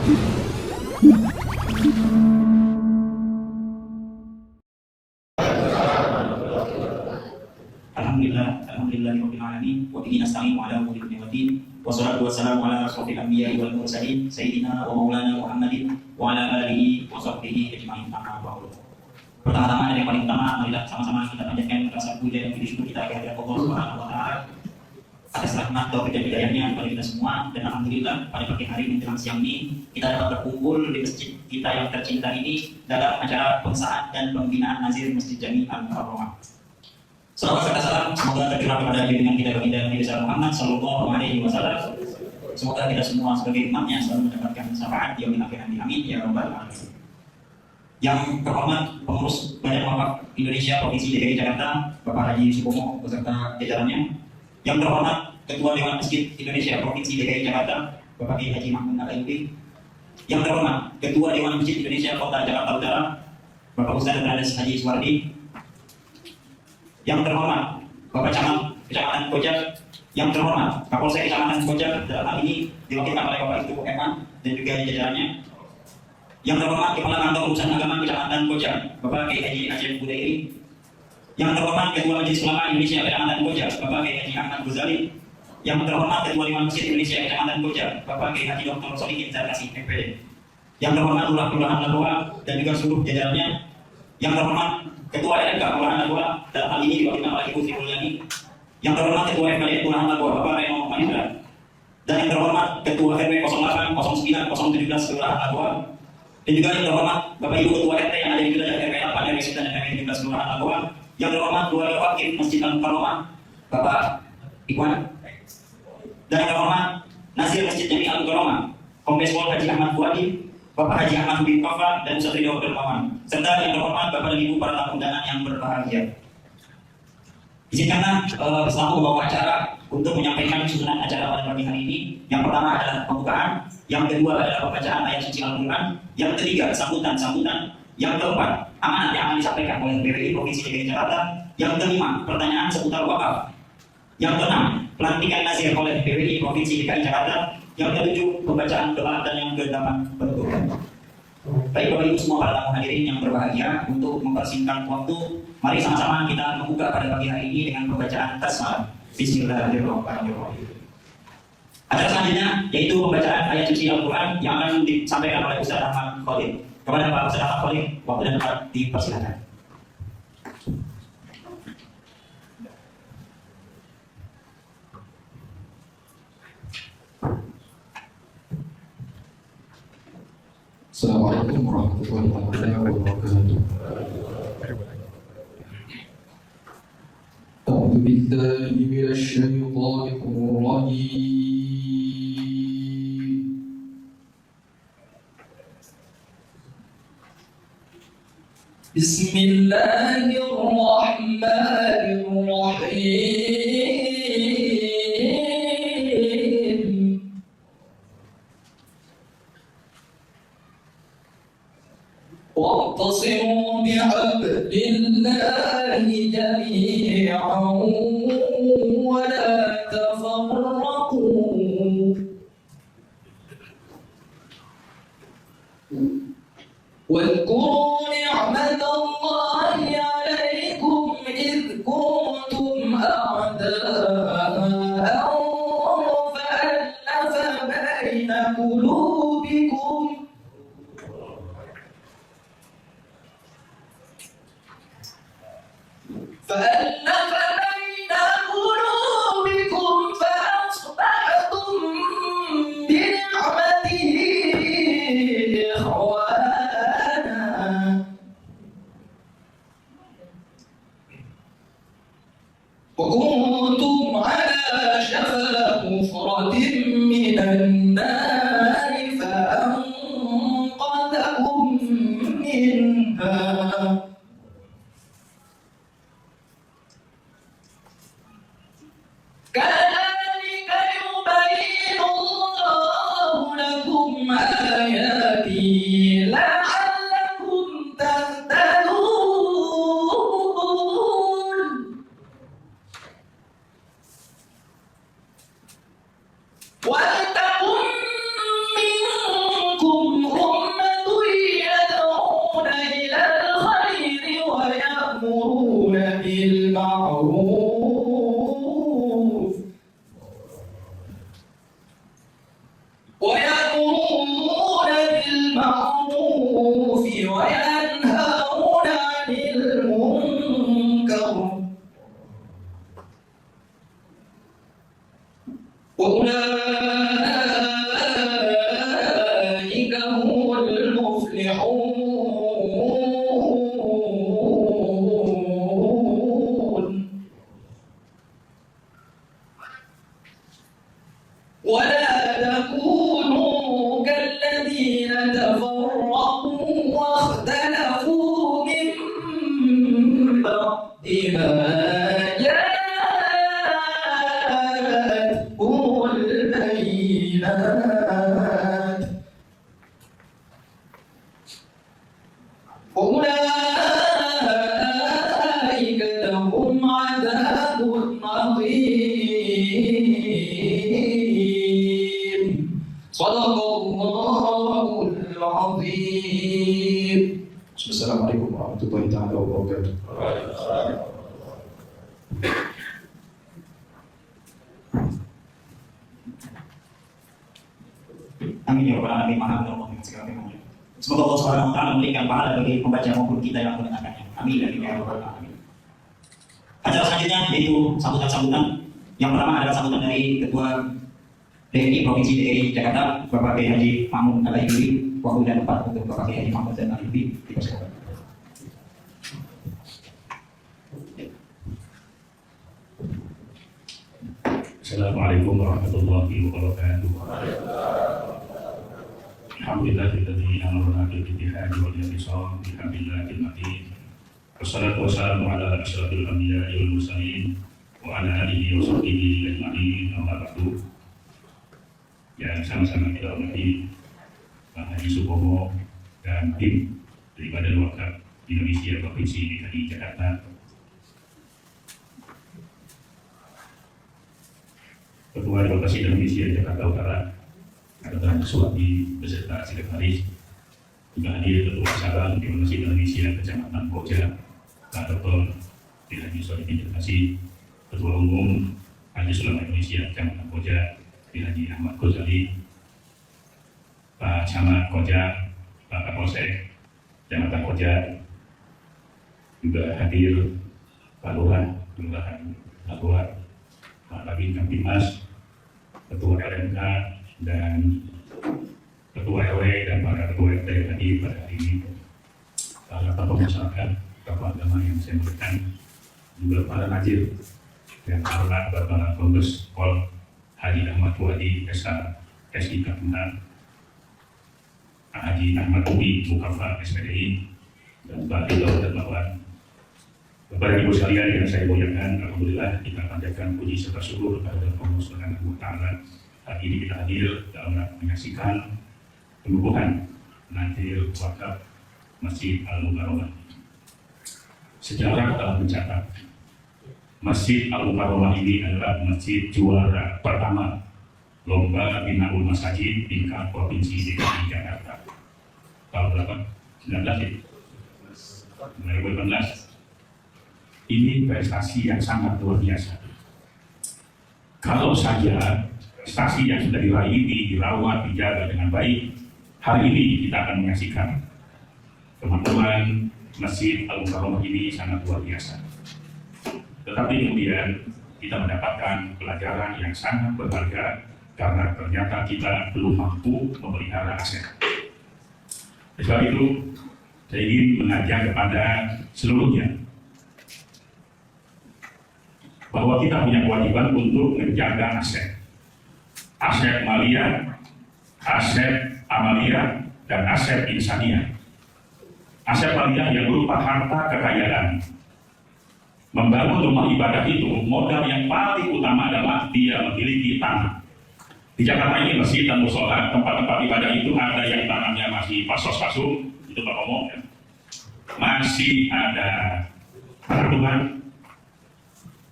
Alhamdulillahirabbil alamin wa bihi nasta'inu ala umuri dunya waddin wassalatu wassalamu ala asyrofil anbiya'i wal mursalin sayyidina wa maulana Muhammadin wa ala alihi wa sahbihi ajma'in. Amma ba'du. Pertama-tama dan yang paling utama, marilah sama-sama kita panjatkan rasa puja dan puji syukur kita kehadirat Allah Subhanahu wa taala atas rahmat taufik dan hidayahnya kepada kita semua. Dan alhamdulillah pada pagi hari menjelang siang ini kita dapat berkumpul di masjid kita yang tercinta ini dalam acara pengesahan dan pembinaan nazir Masjid Jami Al-Mukarramah. Salawat serta salam semoga tercurah kepada junjungan kita baginda Nabi besar Muhammad Sallallahu Alaihi Wasallam. Semoga kita semua sebagai umatnya selalu mendapatkan syafaat di yaumil akhir. Amin ya rabbal alamin. Yang terhormat pengurus Badan Wakaf Indonesia Provinsi DKI Jakarta Bapak Haji Supomo beserta jajarannya. Yang terhormat Ketua Dewan Masjid Indonesia Provinsi DKI Jakarta Bapak Haji Mahmud Al-Ayubi. Yang terhormat Ketua Dewan Masjid Indonesia Kota Jakarta Utara Bapak Ustaz Andes Haji Suwardi. Yang terhormat Bapak Camat Kecamatan Koja. Yang terhormat Kapolsek Kecamatan Koja, dalam hal ini diwakilkan oleh Bapak Ibu Eman dan juga jajarannya. Yang terhormat Kepala Kantor Urusan Agama Kecamatan Koja Bapak Kiai Haji Aceh Budairi. Yang terhormat Ketua Majelis Ulama Indonesia Kecamatan Koja Bapak Kiai Haji Ahmad Ghazali. Yang terhormat Ketua Dewan Masjid Indonesia Kecamatan Koja Bapak Kiai Haji Dr. Solihin Zarkasi MPD. Yang terhormat Lurah Kelurahan Labuha dan juga seluruh jajarannya. Yang terhormat Ketua RMK Kelurahan Labuha, dalam hal ini diwakilkan oleh Ibu Sri Mulyani. Yang terhormat Ketua FKD Kelurahan Labuha Bapak Reno Manindra. Dan yang terhormat Ketua RW 08, 09, 017 Kelurahan Labuha. Dan juga yang terhormat Bapak Ibu Ketua RT yang ada di wilayah RW 8, RW 9, dan RW 13 Kelurahan Labuha. Yang terhormat keluarga wakil Masjid Al-Mukarramah Bapak Ikhwan. Dan yang terhormat Nazir Masjid Jami Al-Mukarramah Kombes Pol Haji Ahmad Fuadi, Bapak Haji Ahmad bin Kafa, dan Ustaz Ridho Dermawan. Serta yang terhormat Bapak dan Ibu para tamu undangan yang berbahagia. Izinkanlah selaku membawa acara untuk menyampaikan susunan acara pada pagi hari ini. Yang pertama adalah pembukaan, yang kedua adalah pembacaan ayat suci Al-Quran, yang ketiga sambutan, yang keempat amanat yang akan disampaikan oleh BPI Provinsi DKI Jakarta, yang kelima pertanyaan seputar wakaf, yang keenam pelantikan nazir oleh BPI Provinsi DKI Jakarta, yang ketujuh pembacaan doa, dan yang kedelapan penutupan. Baik Bapak Ibu semua para tamu hadirin yang berbahagia, untuk mempersingkat waktu, mari sama-sama kita membuka pada pagi hari ini dengan pembacaan tasbih. Bismillahirrahmanirrahim. Acara selanjutnya yaitu pembacaan ayat suci Al-Quran yang akan disampaikan oleh Ustaz Ahmad Khalid. Kepada Pak Ustaz Ahmad Khalid, waktu dan tempat dipersilakan. Assalamualaikum warahmatullahi wabarakatuh. A'udzu billahi minasy syaithanir rajim. Bismillahirrahmanirrahim. واعتصموا بحبل الله جميعا ولا تفرقوا واذكروا نعمة الله عليكم إذ كنتم أعداء فألف بين قلوبكم فأصبحتم بنعمته إخوانا وكنتم على شفا حفرة من النار فأنقذكم منها كذلك يبين الله لكم آياته لعلكم تهتدون ولتكن منكم Shadaqallahul Azim. Assalamualaikum warahmatullahi wabarakatuh. Amin ya rabbal alamin. Maha Allah dengan segala firman-Nya. Semoga Allah Subhanahu wa taala memberikan pahala bagi pembaca maupun kita yang mendengarkannya. Amin ya rabbal alamin. Acara selanjutnya yaitu sambutan-sambutan. Yang pertama adalah sambutan dari Ketua DPI Provinsi DKI Jakarta, Bapak Kiai Haji Mahmud Al-Ayyubi. Waktu dan tempat untuk Bapak Kiai Haji Mahmud Al-Ayyubi dipersilakan. Assalamualaikum warahmatullahi wabarakatuh. Alhamdulillahilladzi amarna bil ittihad wal intisam bihamdillahil matin. Wassalatu wassalamu ala asyrafil anbiya'i wal mursalin wa ala alihi wa sahbihi ajma'in. Amma ba'du. Yang sama-sama kita hormati Pak Haji Supomo dan tim dari Badan Wakaf Indonesia Provinsi DKI Jakarta. Ketua Delegasi Indonesia Jakarta Utara, Ketua Suwadi beserta sekretaris, juga hadir Ketua Acara Delegasi Indonesia Kecamatan Koja, Pak Dr. Haji Solihin Dekasi, Ketua Umum Haji Sulama Indonesia Kecamatan Koja, Haji Ahmad Ghazali, Pak Camat Koja, Pak Kapolsek Kecamatan Koja, juga hadir Pak Lurah, Kelurahan Labuan, Pak Kabin Kamtimas, Ketua LMK dan Ketua RW dan para Ketua RT yang hadir pada hari ini, para tokoh masyarakat, tokoh agama yang saya muliakan, juga para najir dan para Kombes Pol Haji Ahmad Fuadi SIK Kemenang, Haji Ahmad Ubi Mukafa SPDI, dan Pak Tito dan Bapak. Bapak Ibu sekalian yang saya muliakan, alhamdulillah kita panjatkan puji serta syukur kepada Allah Subhanahu wa taala. Hari ini kita hadir dalam menyaksikan pengukuhan Nadhir Wakaf Masjid Al-Mukarramah. Sejarah telah mencatat Masjid Al-Mukarramah ini adalah masjid juara pertama Lomba Binaul Masajid tingkat Provinsi DKI Jakarta. Tahun berapa? 19 ya? 2018. Ini prestasi yang sangat luar biasa. Kalau saja prestasi yang sudah diraih ini dirawat, dijaga dengan baik, hari ini kita akan menyaksikan kemajuan Masjid Al-Mukarramah ini sangat luar biasa. Tetapi kemudian kita mendapatkan pelajaran yang sangat berharga karena ternyata kita belum mampu memelihara aset. Sebab itu, saya ingin mengajak kepada seluruhnya bahwa kita punya kewajiban untuk menjaga aset maliyah, aset amaliyah, dan aset insaniah. Aset maliyah yang berupa harta kekayaan. Membangun rumah ibadah itu modal yang paling utama adalah dia memiliki tanah. Di Jakarta ini masjid dan musola, tempat-tempat ibadah itu ada yang tanahnya masih pasos-pasung, itu Pak Omong ya. Masih ada peraturan,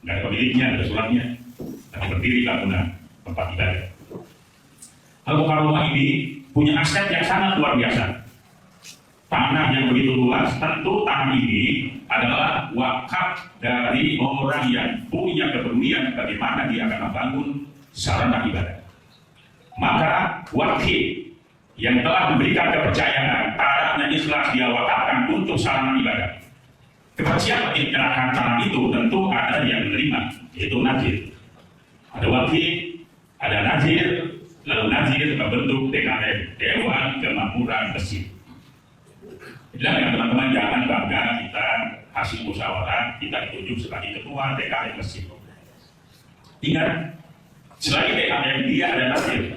nggak ada pemiliknya, ada suratnya, tapi berdiri bangunan tempat ibadah. Al-Mukarramah ini punya aset yang sangat luar biasa. Tanah yang begitu luas, tentu tanah ini adalah wakaf dari orang yang punya kepedulian bagaimana dia akan membangun sarana ibadah. Maka wakil yang telah memberikan kepercayaan tanahnya ikhlas dia wakafkan untuk sarana ibadah. Kepada siapa dinyerahkan tanah itu tentu ada yang menerima, yaitu nazir. Ada wakil, ada nazir, lalu nazir berbentuk DKM, Dewan Kemakmuran Masjid. Jadi teman-teman jangan bangga kita hasil musyawarah, kita ditunjuk sebagai ketua DKM Masjid. Ingat, selain DKM dia ada nazir.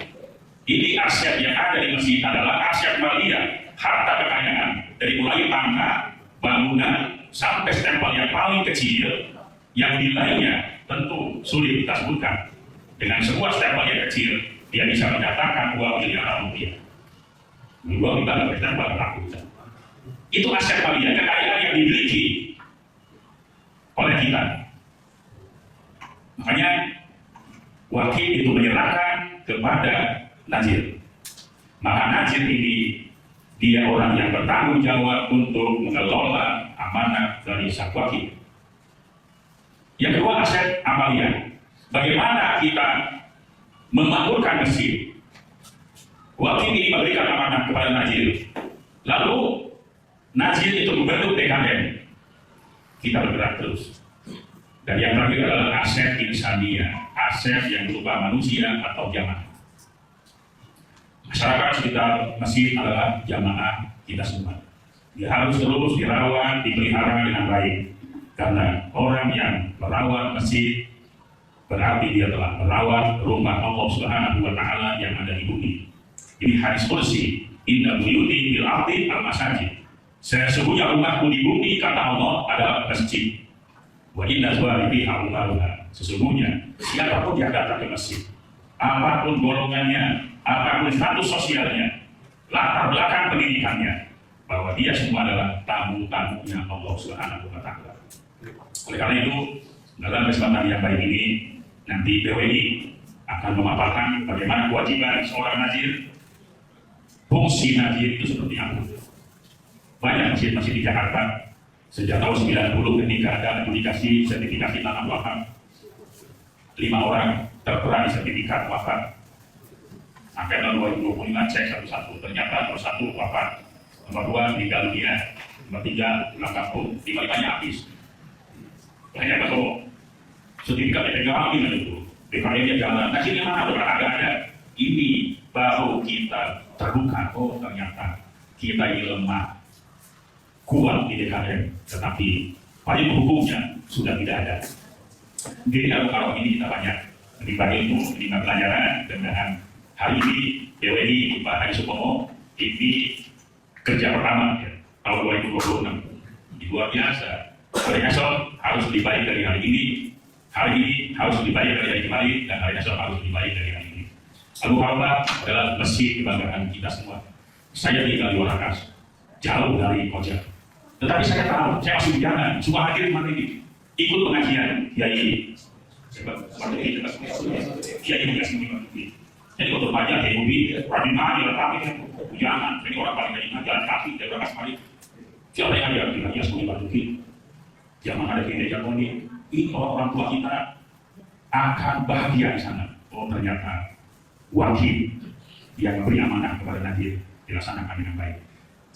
Ini aset yang ada di masjid adalah aset maliyah, harta kekayaan dari mulai tanah, bangunan, sampai stempel yang paling kecil yang nilainya tentu sulit kita sebutkan. Dengan sebuah stempel yang kecil dia bisa mendatangkan 2 miliar rupiah. 2 miliar berstempel laku. Itu aset maliyah, kekayaan yang dimiliki oleh kita. Makanya wakil itu menyerahkan kepada nazir. Maka Najir ini dia orang yang bertanggung jawab untuk mengelola amanah dari Sakwaki. Yang kedua, aset amalia. Bagaimana kita memakmurkan masjid? Wakil ini memberikan amanah kepada Najir. Lalu Najir itu membentuk TKM. Kita bergerak terus. Dan yang terakhir adalah aset insania, aset yang berupa manusia atau jamaah. Masyarakat sekitar masjid adalah jamaah kita semua. Dia harus terus dirawat, dipelihara dengan baik. Karena orang yang merawat masjid berarti dia telah merawat rumah Allah Subhanahu wa Ta'ala yang ada di bumi. Ini hadis kursi, inna buyuti bil ardi al masajid. Sesungguhnya rumahku di bumi kata Allah adalah masjid. Wa inna zwaribi al-maruha. Sesungguhnya siapapun yang datang ke masjid, apapun golongannya, apapun status sosialnya, latar belakang pendidikannya, bahwa dia semua adalah tamu-tamunya Allah Subhanahu wa Ta'ala. Oleh karena itu, dalam kesempatan yang baik ini, nanti PWI akan memaparkan bagaimana kewajiban seorang Najir, fungsi Najir itu seperti apa. Banyak masjid-masjid di Jakarta sejak tahun 90 ketika ada aplikasi sertifikasi tanah wakaf, 5 orang tertera di sertifikat wakaf. Sampai tahun 2025 cek satu-satu, ternyata nomor 1 wafat, nomor 2 meninggal dunia, nomor 3 pulang kampung, 5-5-nya habis. Ternyata kalau sertifikat pegang itu, BKM-nya jalan, hasilnya mana? Berapa ada? Ini baru kita terbuka, oh ternyata kita ini lemah, kuat di DKM, tetapi payung hukumnya sudah tidak ada. Jadi kalau ini kita banyak menimba ilmu, menimba pelajaran, dengan hari ini PWI Pak Haji Supomo ini kerja pertama ya, tahun 2026, luar biasa. Hari esok harus lebih baik dari hari ini harus lebih baik dari hari kemarin, dan hari esok harus lebih baik dari hari ini. Al-Muharram adalah masjid kebanggaan kita semua. Saya tinggal di Warakas, jauh dari Koja. Tetapi saya tahu, saya masih di jalan, semua hadir hari ini, ikut pengajian, Kiai jadi untuk pajak, Kiai Budi, Rabi Mahdi, Rabi jangan, ini orang paling banyak jalan kaki, dari Warakas paling. Siapa yang ada di Raja Suli Baduki? Jangan ada Kiai Jagoni. Ini orang tua kita akan bahagia di sana. Oh ternyata wakil yang memberi amanah kepada Najir dilaksanakan dengan baik.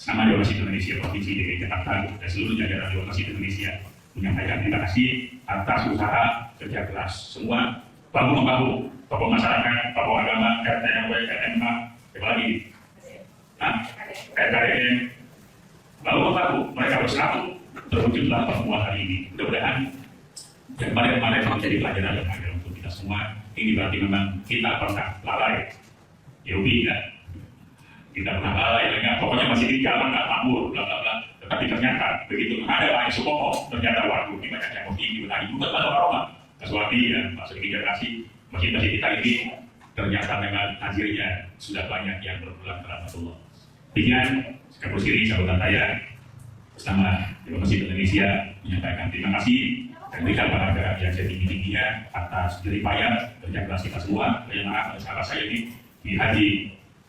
Nama Dewan Masjid Indonesia Provinsi DKI Jakarta dan seluruh jajaran Dewan Masjid Indonesia menyampaikan terima kasih atas usaha kerja keras semua bahu-membahu tokoh masyarakat, tokoh agama, RT RW, RMK, apalagi RKDN, bahu-membahu mereka bersatu terwujudlah pertemuan hari ini. Mudah-mudahan yang kemarin menjadi pelajaran yang ada untuk kita semua. Ini berarti memang kita pernah lalai. Ya ubi ya. Kita pernah lalai, pokoknya masih di jalan nggak makmur, bla bla bla. Tetapi ternyata begitu ada Pak Supomo, ternyata waktu di banyak yang kopi dibenahi juga pada orang Kaswati ya, masuk di generasi masjid-masjid kita ini ternyata dengan hasilnya sudah banyak yang berpulang ke rahmatullah. Demikian, sekaligus kiri sahabat saya bersama Dewan Masjid Indonesia menyampaikan terima kasih dan berikan kepada yang setinggi-tingginya atas jeripaya kerja keras kita semua. Banyak maaf pada sahabat saya ini di Haji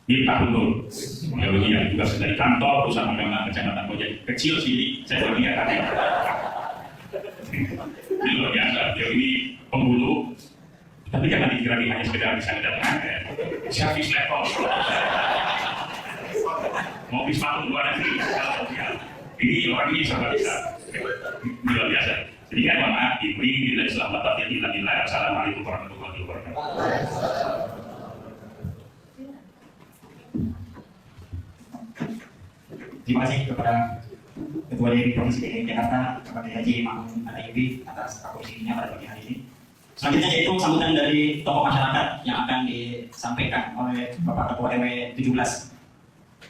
minta mundur. Geologi yang juga dari kantor urusan agama Kecamatan Koja kecil sini saya berniat hati. Ini luar biasa. Dia ini penghulu, tapi jangan dikira hanya sekedar bisa datang service level. Mau bisma luar negeri. Ini orang ini sangat bisa. Ini luar biasa. Jadi kan maaf diberi dari selamat batin Alhamdulillah. Assalamualaikum warahmatullahi wabarakatuh. Terima kasih kepada Ketua DPRD Provinsi DKI Jakarta, kepada Haji Ma'mun Al-Ayyubi atas kapolisinya pada pagi hari ini. Selanjutnya yaitu sambutan dari tokoh masyarakat yang akan disampaikan oleh Bapak Ketua RW 17,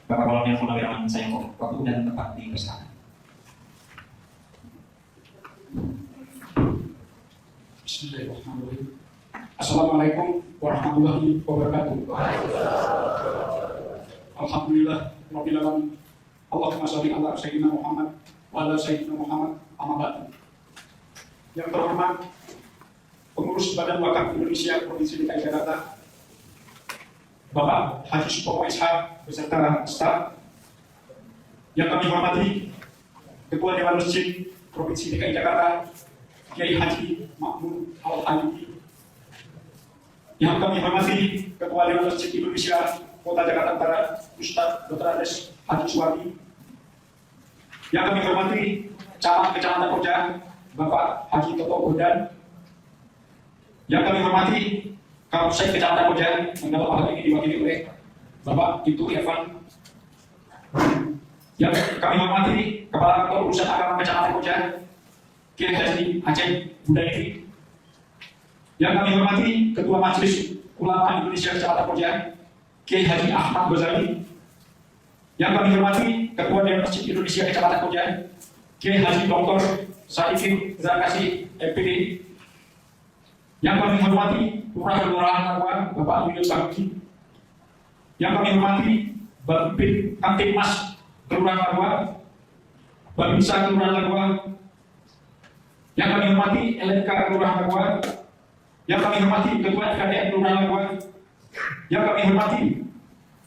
Bapak Kolonel Purnawirawan Sayangko. Waktu dan tempat dipersilakan. Bismillahirrahmanirrahim. Assalamualaikum warahmatullahi wabarakatuh. Alhamdulillah rabbil alamin. Allahumma shalli ala sayyidina Muhammad wa ala sayyidina Muhammad amma ba'du. Yang terhormat Pengurus Badan Wakaf Indonesia Provinsi DKI Jakarta, Bapak Haji Supomo Ishak beserta staf. Yang kami hormati Ketua Dewan Masjid Provinsi DKI Jakarta Kiai Haji Makmun Al-Habib. Yang kami hormati Ketua Dewan Masjid Indonesia Kota Jakarta Utara Ustadz Dr. Andes Haji Suwadi. Yang kami hormati Camat Kecamatan Koja Bapak Haji Toto Bondan. Yang kami hormati Kapolsek Kecamatan Koja yang dalam hal ini diwakili oleh Bapak Ibtu Irfan. Yang kami hormati Kepala Kantor Urusan Agama Kecamatan Koja Kiai Haji Aceh Budairi. Yang kami hormati Ketua Majelis Ulama Indonesia Kecamatan Koja Kiai Haji Ahmad Ghazali. Yang kami hormati Ketua Dewan Masjid Indonesia Kecamatan Koja Kiai Haji Dr. Saifi Zakasi MPD. Yang kami hormati Lurah-Lurah Narwa Bapak William Sahuki. Yang kami hormati Bapak Kamtipmas Kelurahan Narwa, Babinsa Kelurahan Narwa. Yang kami hormati LNK Kelurahan Narwa. Yang kami hormati Ketua KDM Kelurahan Narwa. Yang kami hormati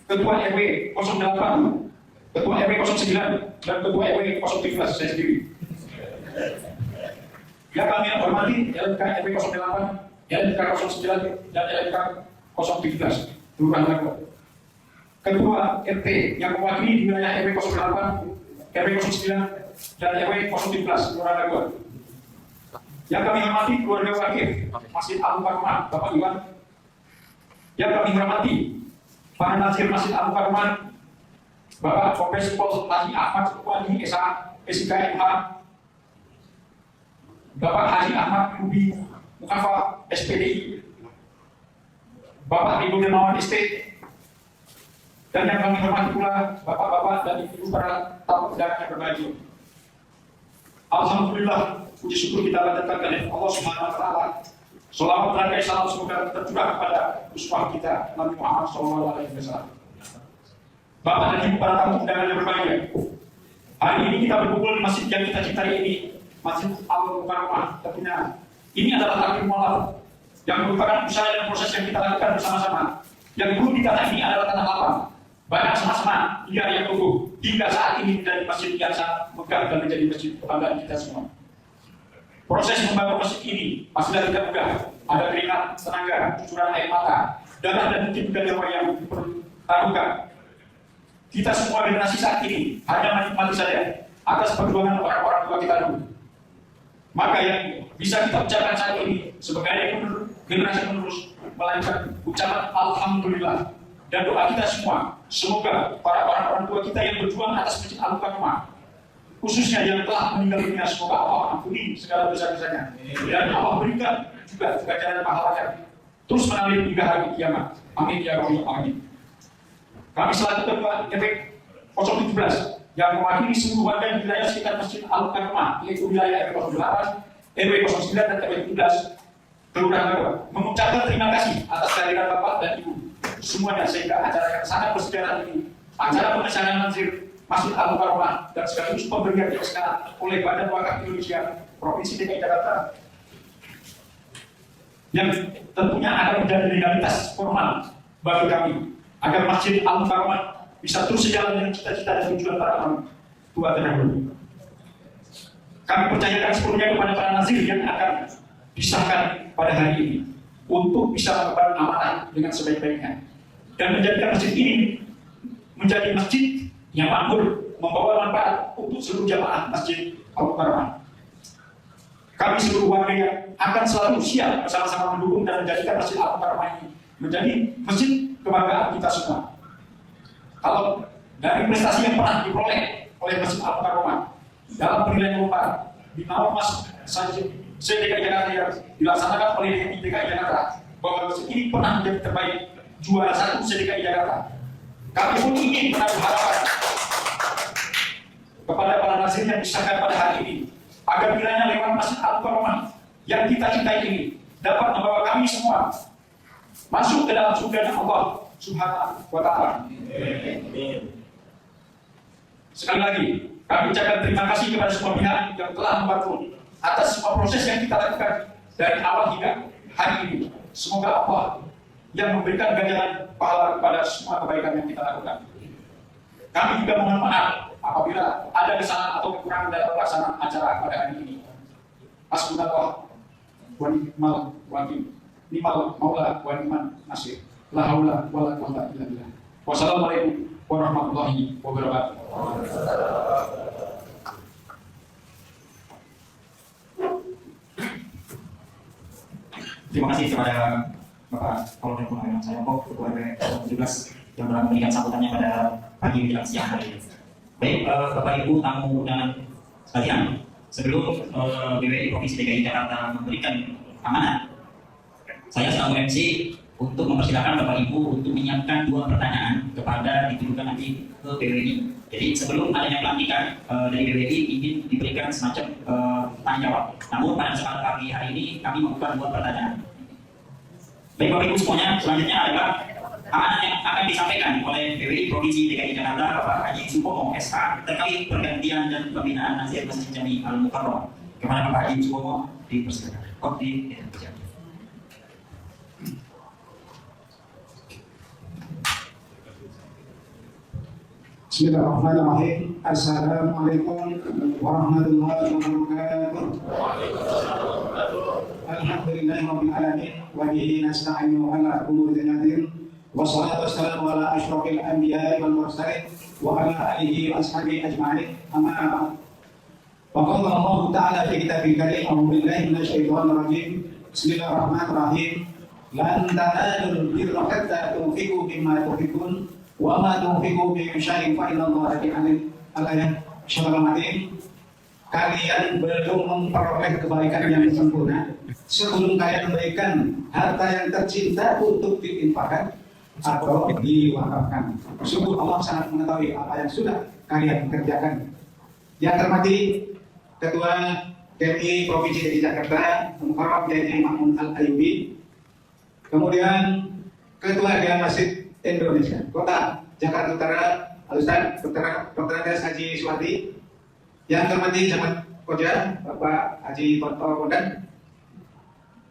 Ketua RW 08, Ketua RW 09, dan Ketua RW 013 saya sendiri. Yang kami hormati LNK RW 08, LNK 09, dan LNK 013 Kelurahan Narwa. Ketua RT yang mewakili di wilayah RW 08, RW 09, dan RW 013 Kelurahan Narwa. Yang kami hormati keluarga wakil Masjid Al-Mukarramah Bapak Iwan. Yang kami hormati para nazir Masjid Al-Mukarramah Bapak Kompes Pol Haji Ahmad Wali SIK MH, Bapak Haji Ahmad Rubi Mukafa SPDI, Bapak Ibu Dermawan ST. Dan yang kami hormati pula bapak-bapak dan ibu para tamu undangan yang berbahagia. Alhamdulillah, puji syukur kita panjatkan kepada Allah Subhanahu wa taala. Selawat dan salam semoga tercurah kepada uswah kita Nabi Muhammad SAW. Bapak dan ibu para tamu undangan yang berbahagia. Hari ini kita berkumpul di masjid yang kita cintai ini, Masjid Al-Mukarramah. Tentunya ini adalah takdir mualaf yang merupakan usaha dan proses yang kita lakukan bersama-sama. Yang dulu dikata ini adalah tanah lapang. Banyak sama-sama liar yang tumbuh hingga saat ini menjadi masjid yang sangat megah dan menjadi masjid kebanggaan kita semua. Proses membangun masjid ini masih tidak mudah. Ada keringat, tenaga, cucuran air mata, darah dan mungkin juga nyawa yang dipertaruhkan. Kita semua generasi saat ini hanya menikmati saja atas perjuangan orang-orang tua kita dulu. Maka yang bisa kita ucapkan saat ini sebagai generasi penerus melainkan ucapan Alhamdulillah. Dan doa kita semua, semoga para orang tua kita yang berjuang atas masjid Al-Mukarramah, khususnya yang telah meninggal dunia, semoga Allah ampuni segala dosa-dosanya dan Allah berikan juga ganjaran pahalanya terus mengalir hingga hari kiamat. Amin ya rabbal alamin. Kami selaku Ketua RT 017 yang mewakili seluruh warga di wilayah sekitar masjid Al-Mukarramah, yaitu wilayah RW 08, RW 09, dan RW 17 Kelurahan Narwa, mengucapkan terima kasih atas kehadiran Bapak dan Ibu semuanya sehingga acara yang sangat bersejarah ini, acara pengesahan Nazir Masjid Al-Mukarramah dan sekaligus pemberian sekarang oleh Badan Wakaf Indonesia Provinsi DKI Jakarta yang tentunya akan menjadi legalitas formal bagi kami agar Masjid Al-Mukarramah bisa terus sejalan dengan cita-cita dan tujuan para orang tua terdahulu. Kami percayakan sepenuhnya kepada para nazir yang akan disahkan pada hari ini untuk bisa mengemban amanah dengan sebaik-baiknya dan menjadikan masjid ini menjadi masjid yang makmur, membawa manfaat untuk seluruh jamaah Masjid Al-Mukarramah. Kami seluruh warga yang akan selalu siap bersama-sama mendukung dan menjadikan Masjid Al-Mukarramah ini menjadi masjid kebanggaan kita semua. Kalau dari prestasi yang pernah diperoleh oleh Masjid Al-Mukarramah dalam penilaian lomba di Nawab Mas DKI Jakarta yang dilaksanakan oleh DKI Jakarta, bahwa masjid ini pernah menjadi terbaik juara 1 DKI Jakarta. Kami pun ingin menaruh harapan kepada para nazir yang disahkan pada hari ini agar kiranya lewat Masjid Al-Mukarramah yang kita cintai ini dapat membawa kami semua masuk ke dalam surga Allah Subhanahu wa taala. Sekali lagi, kami ucapkan terima kasih kepada semua pihak yang telah membantu atas semua proses yang kita lakukan dari awal hingga hari ini. Semoga Allah yang memberikan ganjaran pahala kepada semua kebaikan yang kita lakukan. Kami juga mohon maaf apabila ada kesalahan atau kekurangan dalam pelaksanaan acara pada hari ini. Hasbunallah wa ni'mal wakil, ni'mal maula wa ni'man nasir. La haula wa la quwwata illa billah. Wassalamualaikum warahmatullahi wabarakatuh. Terima kasih kepada Bapak Kolonel Purnawirawan Sayoko, Ketua RW 17 yang telah memberikan sambutannya pada pagi menjelang siang hari ini. Baik, Bapak Ibu tamu undangan sekalian, sebelum BWI Provinsi DKI Jakarta memberikan amanat, saya selaku MC untuk mempersilakan Bapak Ibu untuk menyiapkan 2 pertanyaan kepada ditujukan nanti ke BWI. Jadi sebelum adanya pelantikan dari BWI ingin diberikan semacam tanya jawab. Namun pada kesempatan pagi hari ini kami membuka 2 pertanyaan. Baik Bapak Ibu semuanya, selanjutnya adalah amanat yang akan disampaikan oleh BWI Provinsi DKI Jakarta Bapak Haji Supomo SH terkait pergantian dan pembinaan Nazir Masjid Jami Al-Mukarram. Kepada Bapak Haji Supomo dipersilakan. Bismillahirrahmanirrahim. Assalamualaikum warahmatullahi wabarakatuh. Alhamdulillahirabbil alamin wa bihi nasta'inu ala umuri dunya. Wassalatu wassalamu ala asyrofil anbiya'i wal mursalin wa ala alihi wa ashabihi ajma'in. Amma ba'd. Faqala Allah Ta'ala fi kitabil karim, a'udzu billahi minasyaitonir rajim. Bismillahirrahmanirrahim. Lan tanalul birra hatta tunfiqu mimma tuhibbun wa ma tunfiqu min syai'in fa innallaha bihi alim. Al-ayat Syaramatin. Kalian belum memperoleh kebaikan yang sempurna sebelum kalian memberikan harta yang tercinta untuk diinfakkan atau diwakafkan. Sungguh Allah sangat mengetahui apa yang sudah kalian kerjakan. Yang terhormati Ketua DPI Provinsi DKI Jakarta Mukarram Kiai Mahmud Al-Ayyubi, kemudian Ketua Dewan Masjid Indonesia Kota Jakarta Utara Al-Ustaz Dr. Andes Haji Suwati, yang terhormati Camat Koja Bapak Haji Tonto Bondan,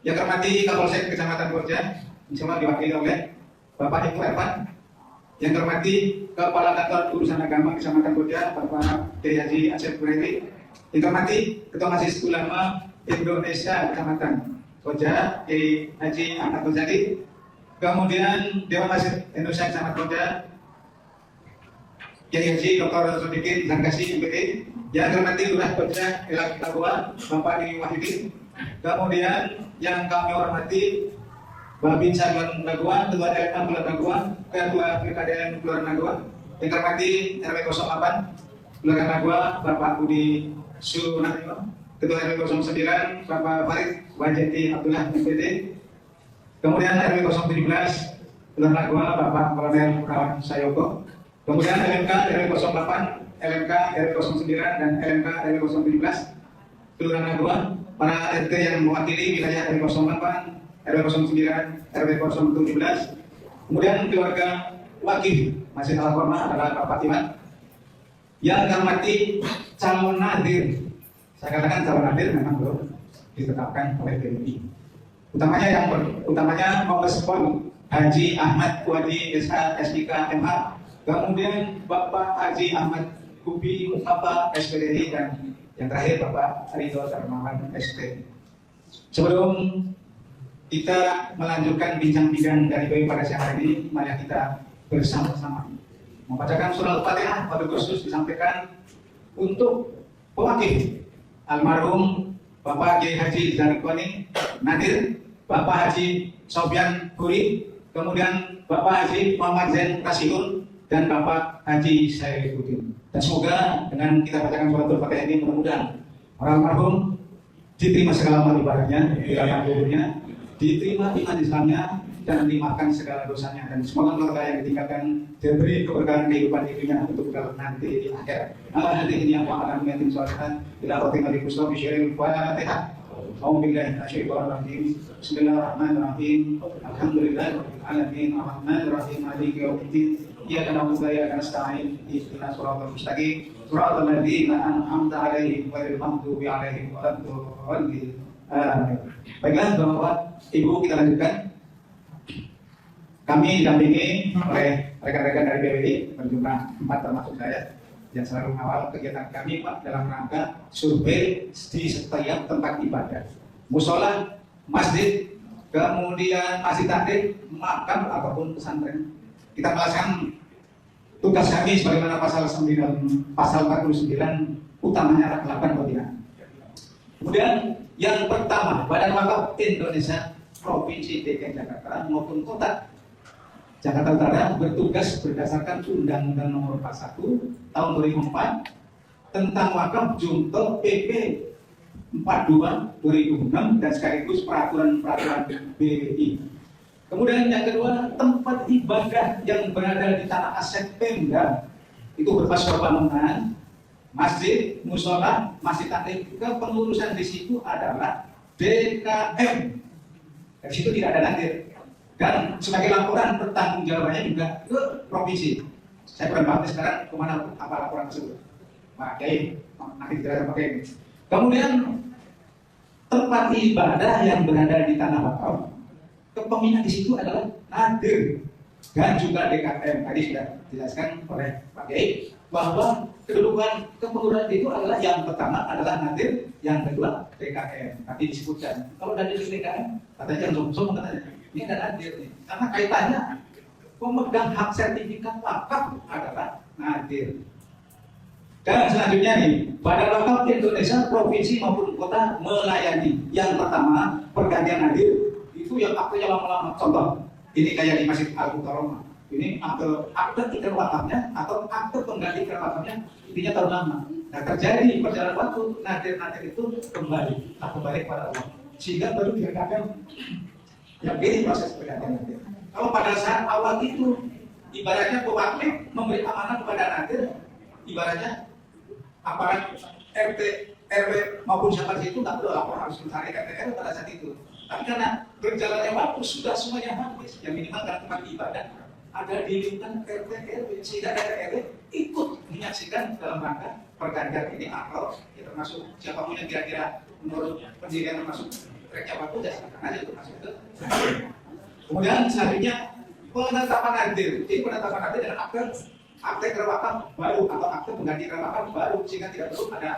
yang terhormati Kapolsek Kecamatan Koja insya diwakili oleh Bapak Ibu Ervan, yang terhormati Kepala Kantor Urusan Agama Kecamatan Koja Bapak Kiai Haji Asep Kureti, yang terhormati Ketua Majelis Ulama Indonesia Kecamatan Koja Kiai Haji Ahmad Ghazali, kemudian Dewan Masjid Indonesia Kecamatan Koja Kiai Haji Dr. Sodikin Zarkasi MPD, yang terhormati Lurah Koja Elak Labuan Bapak Nini Wahidin, kemudian yang kami hormati Babin Saguan Laguan, Ketua DLM Bulan Laguan, Ketua PKDN Bulan Laguan, yang terhormati RW 08 Bulan Laguan Bapak Budi Sunaryo, Ketua RW 09 Bapak Farid Wajeti Abdullah MPD, kemudian RW 017 Bulan Laguan Bapak Kolonel Purnawirawan Sayoko, kemudian LMK RW 08, LMK RW 09 dan LMK RW 017 Kelurahan Laguan, para RT yang mewakili wilayah RW 08, RW 09, RW 017, kemudian keluarga wakil Masjid Al-Qur'an adalah Bapak Iman, yang terhormati calon nadir. Saya katakan calon nadir memang belum ditetapkan oleh BWI. Utamanya Kompespon Haji Ahmad Wadi SH SIK MH, kemudian Bapak Haji Ahmad Kubi Bapak SPDI, dan yang terakhir Bapak Ridho Darmawan ST. Sebelum kita melanjutkan bincang-bincang dari BWI pada siang hari ini, mari kita bersama-sama membacakan surah Al-Fatihah, pada khusus disampaikan untuk pewakil almarhum Bapak Kiai Haji Zarkwani Nadir, Bapak Haji Sofyan Kuri, kemudian Bapak Haji Muhammad Zain Rasihun, dan Bapak Haji Saifuddin. Dan semoga dengan kita bacakan surah Al-Fatihah ini mudah-mudahan orang almarhum diterima segala amal ibadahnya, diterima kuburnya, diterima iman Islamnya, dan dimaafkan segala dosanya, dan semoga keluarga yang ditinggalkan diberi keberkahan kehidupan hidupnya untuk nanti di akhirat. Nanti ini yang akan menyatin suatu tidak khotimah di kuswa bisyiril Fatihah. Alhamdulillah asyaitonirrajim. Bismillahirrahmanirrahim. Alhamdulillahirrahmanirrahim. Ar-Rahmanirrahim. Maliki yaumiddin. Iyyaka na'budu wa iyyaka nasta'in. Ihdinas siratal mustaqim. Siratal ladzina an'amta 'alaihim ghairil maghdubi 'alaihim waladdallin. Amin. Baiklah Bapak Ibu, kita lanjutkan. Kami didampingi oleh rekan-rekan dari BWI berjumlah 4 termasuk saya yang selalu mengawal kegiatan kami Pak dalam rangka survei di setiap tempat ibadah, musola, masjid, kemudian masjid taklim, makam ataupun pesantren. Kita melaksanakan tugas kami sebagaimana pasal 49 utamanya adalah melakukan pembinaan. Kemudian yang pertama, Badan Wakaf Indonesia Provinsi DKI Jakarta maupun Kota Jakarta Utara bertugas berdasarkan Undang-Undang Nomor 41 Tahun 2004 tentang wakaf junto PP 42 2006 dan sekaligus peraturan BWI. Kemudian yang kedua, tempat ibadah yang berada di tanah aset Pemda itu berupa sebuah bangunan, masjid, musola, masjid taklim. Kepengurusan di situ adalah DKM. Dari situ tidak ada nadir. Dan sebagai laporan pertanggungjawabannya juga ke provinsi. Saya kurang paham sekarang kemana apa laporan tersebut. Pak Kiai, nanti kita pakai ini. Kemudian tempat ibadah yang berada di tanah wakaf, kepemilikan di situ adalah nadir dan juga DKM. Tadi sudah dijelaskan oleh Pak Kiai bahwa kedudukan kepengurusan itu adalah yang pertama adalah nadir, yang kedua DKM. Tadi disebutkan kalau nadir DKM katanya langsung katanya ini ada nadir nih, karena kaitannya pemegang hak sertifikat wakaf adalah nadir. Dan selanjutnya nih, Badan Wakaf Indonesia Provinsi maupun Kota melayani yang pertama pergantian nadir itu yang aktenya lama-lama. Contoh, ini kayak di Masjid Al-Mukarramah. Ini akte ikrar wakafnya atau akte pengganti ikrar wakafnya intinya tahun lama. Nah, terjadi perjalanan waktu nadir itu kembali kepada Allah, sehingga baru dikatakan yang ini proses pergantian nadir. Kalau pada saat awal itu ibaratnya pewakil memberi amanah kepada nadir, ibaratnya aparat RT, RW maupun siapa itu nggak perlu lapor, harus mencari KTR pada saat itu. Tapi karena berjalannya waktu sudah semuanya habis, yang minimal kan tempat ibadah ada di lingkungan RT RW, sehingga RT RW ikut menyaksikan dalam rangka pergantian ini atau ya termasuk siapapun yang kira-kira menurut pendirian termasuk treknya waktu, ya silakan aja untuk masuk itu. Kemudian selanjutnya penetapan nadir, jadi penetapan nadir dengan akte wakaf baru atau akte pengganti wakaf baru, sehingga tidak perlu ada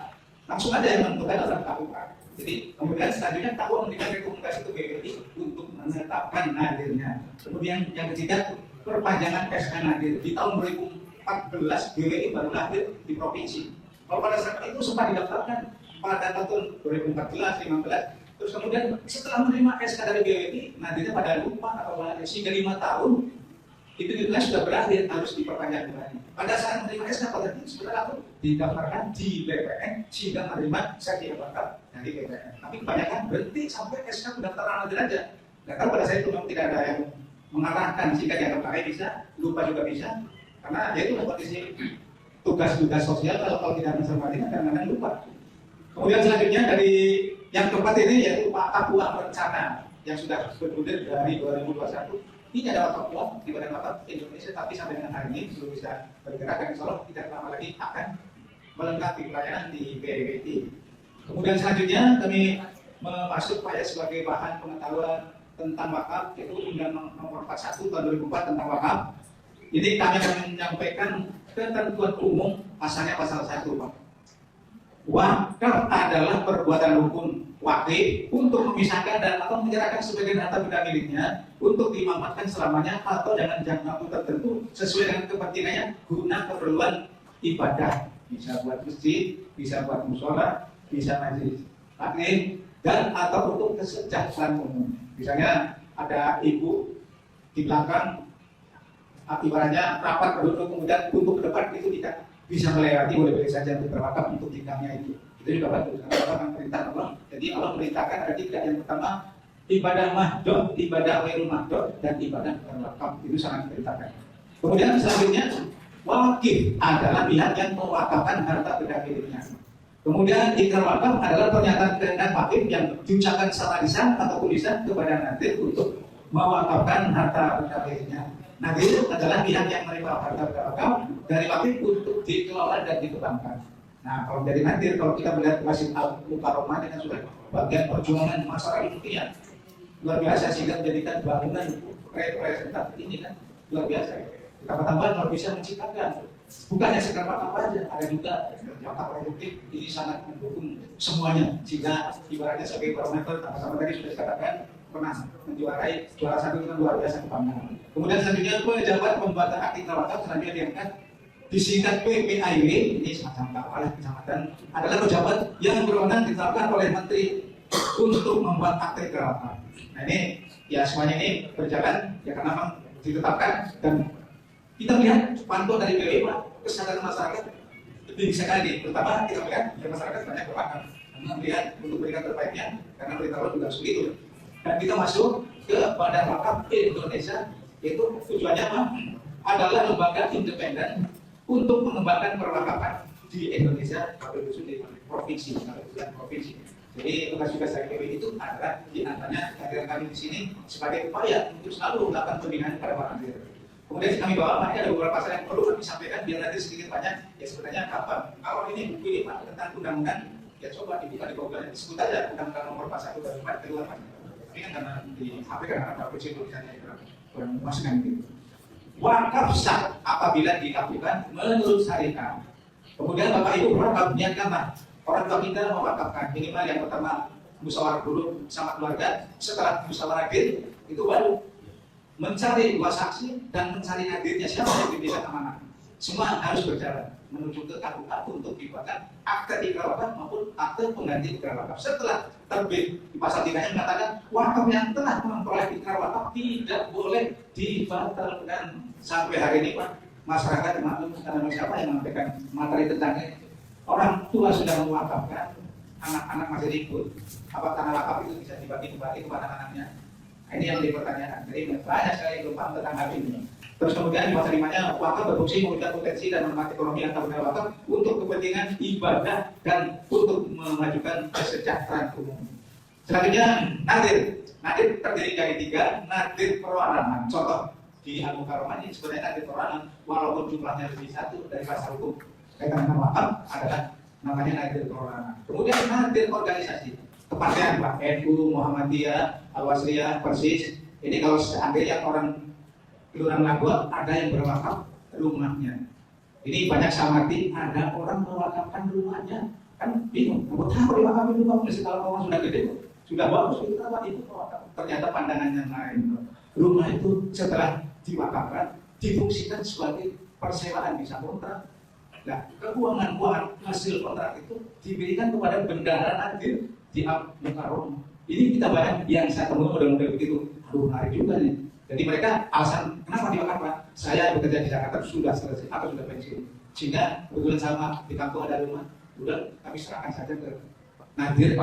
langsung ada yang menentukan dalam KUK. Jadi kemudian selanjutnya KUA memberikan rekomendasi ke BWI untuk menetapkan nadirnya. Kemudian yang ketiga, perpanjangan SK nadir di tahun 2014 BWI baru lahir di provinsi. Kalau pada saat itu sempat didaftarkan pada tahun 2014, 2015, terus kemudian setelah menerima SK dari BWI, nadirnya pada lupa atau lahir, sehingga 5 tahun itu sudah berakhir, harus diperpanjang kembali. Pada saat menerima SK pada itu sudah langsung didaftarkan di BPN sehingga menerima sertifikat wakaf dari BPN. Tapi kebanyakan berhenti sampai SK pendaftaran nadir aja. Nah, kalau pada saat itu memang tidak ada yang mengarahkan sehingga dianggap pakai bisa, lupa juga bisa, karena ya itu kondisi tugas-tugas sosial kalau tidak bisa perhatikan kadang-kadang lupa. Kemudian selanjutnya dari yang keempat ini yaitu Fakta Rencana yang sudah bergulir dari 2021. Ini ada wakaf di Badan Wakaf Indonesia, tapi sampai dengan hari ini belum bisa bergerak dan insya Allah tidak lama lagi akan melengkapi pelayanan di BWI. Kemudian selanjutnya kami masuk pada sebagai bahan pengetahuan tentang wakaf yaitu Undang-Undang Nomor 41 Tahun 2004 tentang wakaf. Ini kami akan menyampaikan ketentuan umum pasalnya pasal 1, Pak. Wakaf adalah perbuatan hukum wakil untuk memisahkan dan atau menyerahkan sebagian harta benda miliknya untuk dimanfaatkan selamanya atau dengan jangka waktu tertentu sesuai dengan kepentingannya guna keperluan ibadah, bisa buat masjid, bisa buat musola, bisa majelis taklim dan atau untuk kesejahteraan umum. Misalnya ada ibu di belakang, ibaratnya rapat penduduk kemudian untuk ke depan itu tidak bisa melewati, boleh-boleh saja untuk berwakaf untuk tinggalnya itu juga bagus, karena perintah Allah. Jadi Allah perintahkan ada 3. Yang pertama ibadah mahdoh, ibadah ghairul mahdoh, dan ibadah wakaf, itu sangat diperintahkan. Kemudian selanjutnya wakif adalah pihak yang mewakafkan harta benda miliknya. Kemudian ikrar wakaf adalah pernyataan kehendak wakif yang diucapkan secara lisan ataupun lisan kepada nadir untuk mewakafkan harta benda miliknya. Nadir adalah pihak yang menerima harta benda wakaf dari wakif untuk dikelola dan dikembangkan. Nah, kalau dari nadir, kalau kita melihat Masjid Al-Mukarramah dengan sudah bagian perjuangan masyarakat itu ya luar biasa sehingga menjadikan bangunan representatif ini kan luar biasa. Tambah-tambah luar bisa menciptakan. Bukan hanya sekedar wakaf aja, ada juga wakaf produktif ini sangat mendukung semuanya. Sehingga ibaratnya sebagai barometer, sama-sama tadi sudah dikatakan pernah menjuarai juara satu itu kan luar biasa kebanggaan. Kemudian selanjutnya pejabat pembuatan akta wakaf selanjutnya diangkat disingkat PPAIW, ini semacam kepala kecamatan, adalah pejabat yang berwenang ditetapkan oleh menteri untuk membuat akta wakaf. Nah ini ya semuanya ini berjalan ya karena memang ditetapkan dan kita lihat pantau dari PWI Pak, kesadaran masyarakat tinggi sekali, terutama kita lihat ya masyarakat banyak berwakaf karena melihat untuk berikan terbaiknya karena berita juga begitu. Dan kita masuk ke Badan Wakaf Indonesia, yaitu tujuannya apa? Adalah lembaga independen untuk mengembangkan perwakafan di Indonesia, kalau di provinsi, provinsi. Jadi tugas-tugas dari PWI itu adalah di antaranya kehadiran kami di sini sebagai upaya untuk selalu melakukan pembinaan pada wakaf. Kemudian kami bawa, ada beberapa pasal yang perlu kami sampaikan biar nanti sedikit banyak. Ya sebenarnya kapan? Kalau ini buku ini Pak tentang undang-undang, ya coba dibuka di Google, disebut aja undang-undang nomor 41 dari 4 Ini kan karena di HP kan ada prinsip tulisannya kurang masukkan gitu. Wakaf sah apabila dikabulkan menurut syariat. Kemudian Bapak Ibu berapa niatkanlah orang tua kita mewakafkan minimal yang pertama musyawarah dulu sama keluarga, setelah musyawarah itu baru mencari dua saksi dan mencari hadirnya siapa yang diberikan amanah. Semua harus berjalan menuju ke KUA untuk dibuatkan akte ikrar wakaf maupun akte pengganti ikrar wakaf. Setelah terbit di pasal 3 yang mengatakan wakaf yang telah memperoleh ikrar wakaf tidak boleh dibatalkan. Sampai hari ini Pak, masyarakat maklum karena siapa yang menyampaikan materi tentangnya. Orang tua sudah mewakafkan, anak-anak masih ikut. Apa tanah wakaf itu bisa dibagi kembali kepada anaknya? Ini yang dipertanyakan. Jadi banyak sekali belum paham tentang hal ini. Terus kemudian di pasal 5-nya wakaf berfungsi mewujudkan potensi dan menikmati ekonomi antar budaya wakaf untuk kepentingan ibadah dan untuk memajukan kesejahteraan umum. Selanjutnya nadir. Nadir terdiri dari 3 nadir perorangan. Contoh di Al-Mukarramah ini sebenarnya nadir perorangan walaupun jumlahnya lebih 1 dari pasal hukum kaitan dengan wakaf adalah namanya nadir perorangan. Kemudian nadir organisasi. Kepartean Pak, NU, Muhammadiyah, Al-Wasliyah, Persis. Ini kalau seandainya orang Kelurahan Labuan ada yang berwakaf rumahnya. Ini banyak samati, ada orang mewakafkan rumahnya. Kan bingung, buat apa diwakafkan rumah? Mesti kalau rumah sudah gede, sudah bagus, itu apa itu mewakaf? Ternyata pandangannya lain. Rumah itu setelah diwakafkan, difungsikan sebagai persewaan bisa kontrak. Nah, keuangan hasil kontrak itu diberikan kepada bendahara adil di Al-Mukarramah. Ini kita banyak yang saya temui model-model begitu. Aduh, menarik juga nih. Jadi mereka alasan kenapa diwakafkan? Saya bekerja di Jakarta sudah selesai atau sudah pensiun. Sehingga kebetulan sama di kampung ada rumah, udah kami serahkan saja ke nadir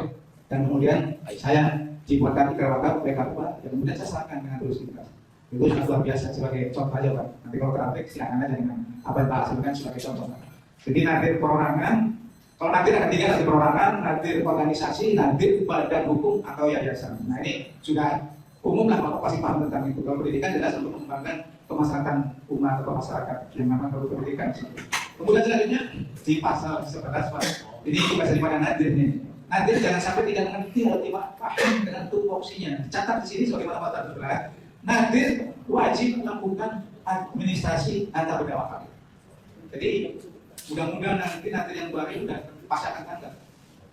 dan kemudian saya dibuatkan ikrar wakaf oleh KUA dan kemudian saya serahkan dengan tulus ikhlas. Itu sangat luar biasa sebagai contoh aja Pak. Nanti kalau teraplik silakan aja dengan apa yang Pak hasilkan sebagai contoh. Jadi nadir perorangan. Kalau nadir ada 3 nadir perorangan, nadir organisasi, nadir badan hukum atau yayasan. Nah ini sudah umum lah Bapak pasti paham tentang itu. Kalau pendidikan jelas untuk mengembangkan pemasarakatan umat atau masyarakat yang memang perlu pendidikan. Kemudian selanjutnya di pasal 11 Pak, ini juga daripada nadir nih. Nadir jangan sampai tidak mengerti atau tidak paham dengan tupoksinya. Catat di sini sebagaimana pasal 11. Nadir wajib melakukan administrasi antar benda wakaf. Jadi mudah-mudahan nanti nadir yang baru sudah pasangkan tanggal.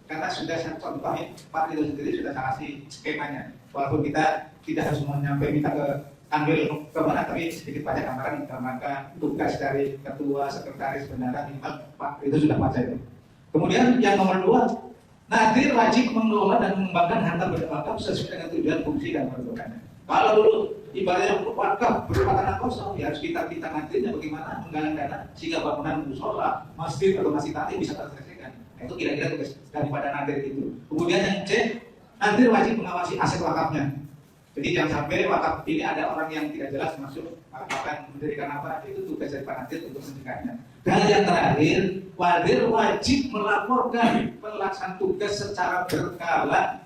Karena sudah saya contohin Pak Ridho sendiri sudah saya kasih skemanya. Walaupun kita tidak harus menyampaikan minta ke ambil kemana, tapi sedikit banyak gambaran dalam rangka tugas dari ketua, sekretaris, bendahara, minimal Pak itu sudah baca itu. Kemudian yang nomor 2, nadir wajib mengelola dan mengembangkan harta benda wakaf sesuai dengan tujuan, fungsi dan peruntukannya. Kalau dulu ibaratnya wakaf berupa tanah kosong, ya harus kita nadirnya bagaimana menggalang dana sehingga bangunan musola, masjid atau masjid tadi bisa terselesaikan. Nah, itu kira-kira tugas daripada nadir itu. Kemudian yang C, nadir wajib mengawasi aset wakafnya. Jadi jangan sampai wakaf ini ada orang yang tidak jelas masuk akan mendirikan apa, itu tugas dari Pak Nadir untuk mencegahnya. Dan yang terakhir, wadir wajib melaporkan pelaksanaan tugas secara berkala.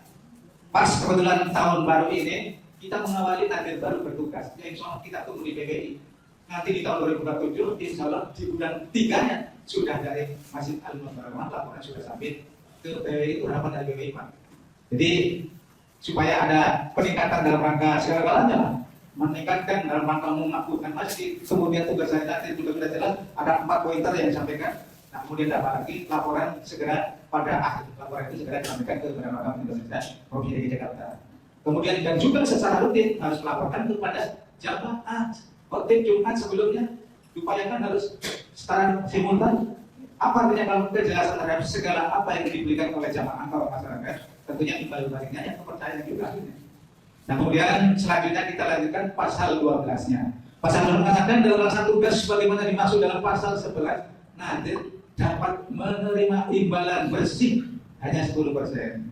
Pas kebetulan tahun baru ini kita mengawali Nadir baru bertugas. Ya insya Allah kita tunggu di PBI. Nanti di tahun 2027, insya Allah di bulan 3-nya sudah dari Masjid Al-Mukarramah laporan sudah sampai ke PBI, itu harapan dari PBI Pak. Jadi supaya ada peningkatan dalam rangka segala-galanya. meningkatkan dalam rangka memakmurkan masjid. Kemudian tugas saya tadi juga sudah jelas, ada 4 pointer yang disampaikan. Nah, kemudian apalagi laporan segera pada akhir. Laporan itu segera disampaikan ke Badan Wakaf Indonesia Provinsi DKI Jakarta. Kemudian dan juga secara rutin harus melaporkan kepada jamaah khotib Jumat sebelumnya, diupayakan harus secara simultan. Apa artinya kalau kejelasan terhadap segala apa yang diberikan oleh jamaah atau masyarakat, tentunya imbal baliknya yang kepercayaan juga. Nah, kemudian selanjutnya kita lanjutkan pasal 12-nya. Pasal 12 mengatakan dalam melaksanakan tugas sebagaimana dimaksud dalam pasal 11, nadir dapat menerima imbalan bersih hanya 10%.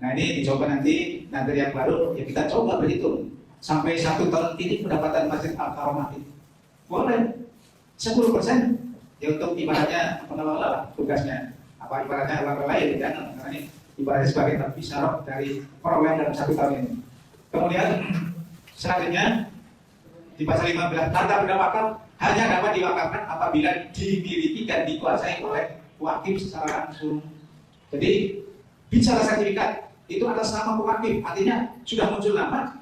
Nah, ini dicoba nanti nadir yang baru, ya kita coba berhitung sampai 1 tahun ini pendapatan Masjid Al-Karamah boleh 10% ya untuk ibaratnya pengelola tugasnya. Apa ibaratnya orang lain jangan, karena ini ibaratnya sebagai terpisah dari program dalam 1 tahun ini. Kemudian selanjutnya di pasal 15, harta benda wakaf hanya dapat diwakafkan apabila dimiliki dan dikuasai oleh wakif secara langsung. Jadi bicara sertifikat itu atas nama pewakif, artinya sudah muncul nama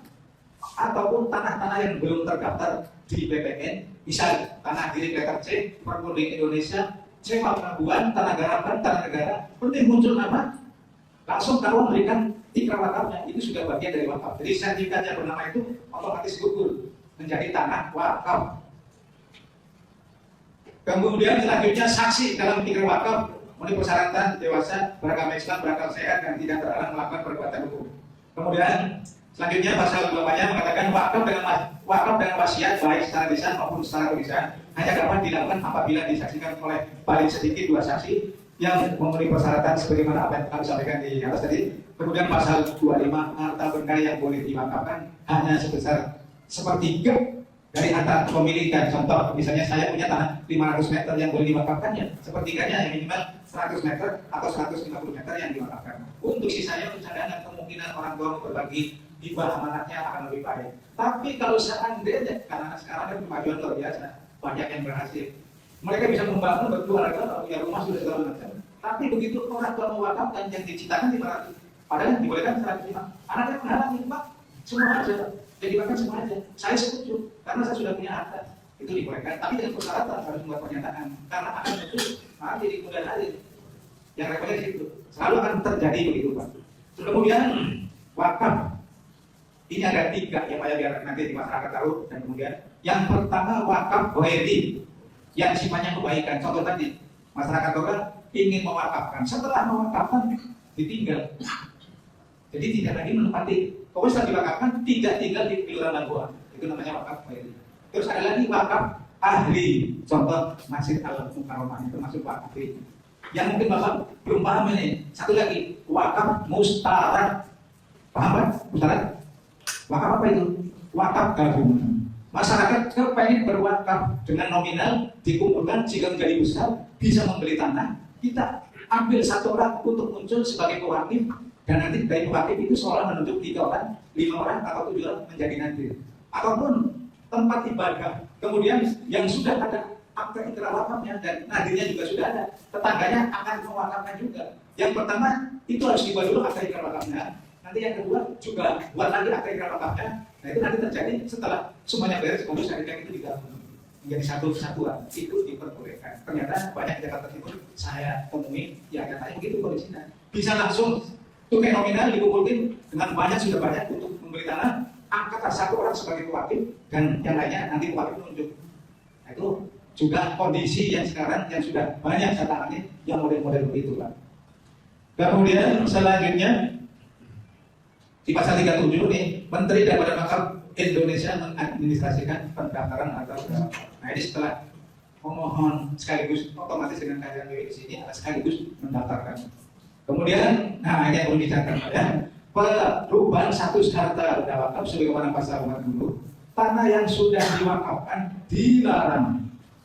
ataupun tanah-tanah yang belum terdaftar di BPN, misal tanah diri letter C, Perholding Indonesia, sewa pelabuhan, tanah garapan, tanah negara, penting muncul nama, langsung kalau memberikan ikrar wakafnya, itu sudah bagian dari wakaf. Jadi sertifikatnya bernama itu otomatis gugur menjadi tanah wakaf. Kemudian selanjutnya saksi dalam ikrar wakaf memenuhi persyaratan dewasa, beragama Islam, berakal sehat dan tidak terhalang melakukan perbuatan hukum. Kemudian selanjutnya pasal 2-nya mengatakan wakaf dengan wasiat baik secara lisan maupun secara tulisan hanya dapat dilakukan apabila disaksikan oleh paling sedikit 2 saksi yang memenuhi persyaratan sebagaimana apa yang kami sampaikan di atas tadi. Kemudian pasal 25, harta benda yang boleh diwakafkan hanya sebesar 1/3 dari harta pemilikan. Contoh, misalnya saya punya tanah 500 meter yang boleh diwakafkan, ya sepertiganya yang minimal 100 meter atau 150 meter yang diwakafkan. Untuk sisanya untuk cadangan, kemungkinan orang tua berbagi hibah amanatnya akan lebih baik. Tapi kalau seandainya, karena sekarang ada kemajuan luar biasa, banyak yang berhasil, mereka bisa membangun berkeluarga, punya rumah sudah segala macam. Tapi begitu orang tua mewakafkan yang diciptakan 500, padahal dibolehkan 105, anaknya menghalangi, Pak, semua aja, jadi bahkan semua aja. Saya setuju, karena saya sudah punya harta, itu dibolehkan. Tapi dengan persyaratan harus membuat pernyataan, karena akan itu nanti di kemudian hari. Yang repotnya di situ, selalu akan terjadi begitu, Pak. Kemudian wakaf, ini ada 3 ya Pak ya, biar nanti di masyarakat tahu. Dan kemudian yang pertama wakaf ghairi, yang sifatnya kebaikan. Contoh tadi, masyarakat orang ingin mewakafkan, setelah mewakafkan ditinggal. Jadi tidak lagi menempati. Kalau setelah diwakafkan tidak tinggal di kelurahan gua. Itu namanya wakaf ghairi. Terus ada lagi wakaf ahli. Contoh Masjid Al-Karamah itu masuk wakaf ahli. Yang mungkin Bapak belum paham ini. Satu lagi, wakaf mustarak. Paham Pak? Mustarak? Wakaf apa itu? Wakaf gabungan. Masyarakat kepengen berwakaf dengan nominal, dikumpulkan jika menjadi besar, bisa membeli tanah. Kita ambil 1 orang untuk muncul sebagai pewakif, dan nanti dari pewakif itu seolah menunjuk 3 orang, 5 orang atau 7 orang menjadi nadir. Ataupun tempat ibadah. Kemudian yang sudah ada akte ikrar wakafnya dan nadirnya juga sudah ada, tetangganya akan mewakafkan juga. Yang pertama itu harus dibuat dulu akte ikrar wakafnya. Nanti yang kedua juga buat lagi akte ikrar wakafnya. Nah itu nanti terjadi setelah semuanya beres, kemudian syarikat itu digabung menjadi satu kesatuan, itu diperbolehkan. Ternyata banyak di Jakarta Timur saya temui yang katanya begitu kondisinya. Bisa langsung tunai nominal dikumpulkan dengan banyak, sudah banyak untuk membeli tanah, angkat 1 orang sebagai pewakif dan yang lainnya nanti pewakif menunjuk. Nah itu juga kondisi yang sekarang yang sudah banyak saya tangani yang model-model begitu Pak. Kemudian selanjutnya di pasal 37 nih, Menteri dan Badan Wakaf Indonesia mengadministrasikan pendaftaran atau nah ini setelah memohon sekaligus otomatis dengan kehadiran di sini sekaligus mendaftarkan. Kemudian, nah ini yang perlu dicatat ya, perubahan status harta benda wakaf sebagaimana pasal 40, tanah yang sudah diwakafkan dilarang.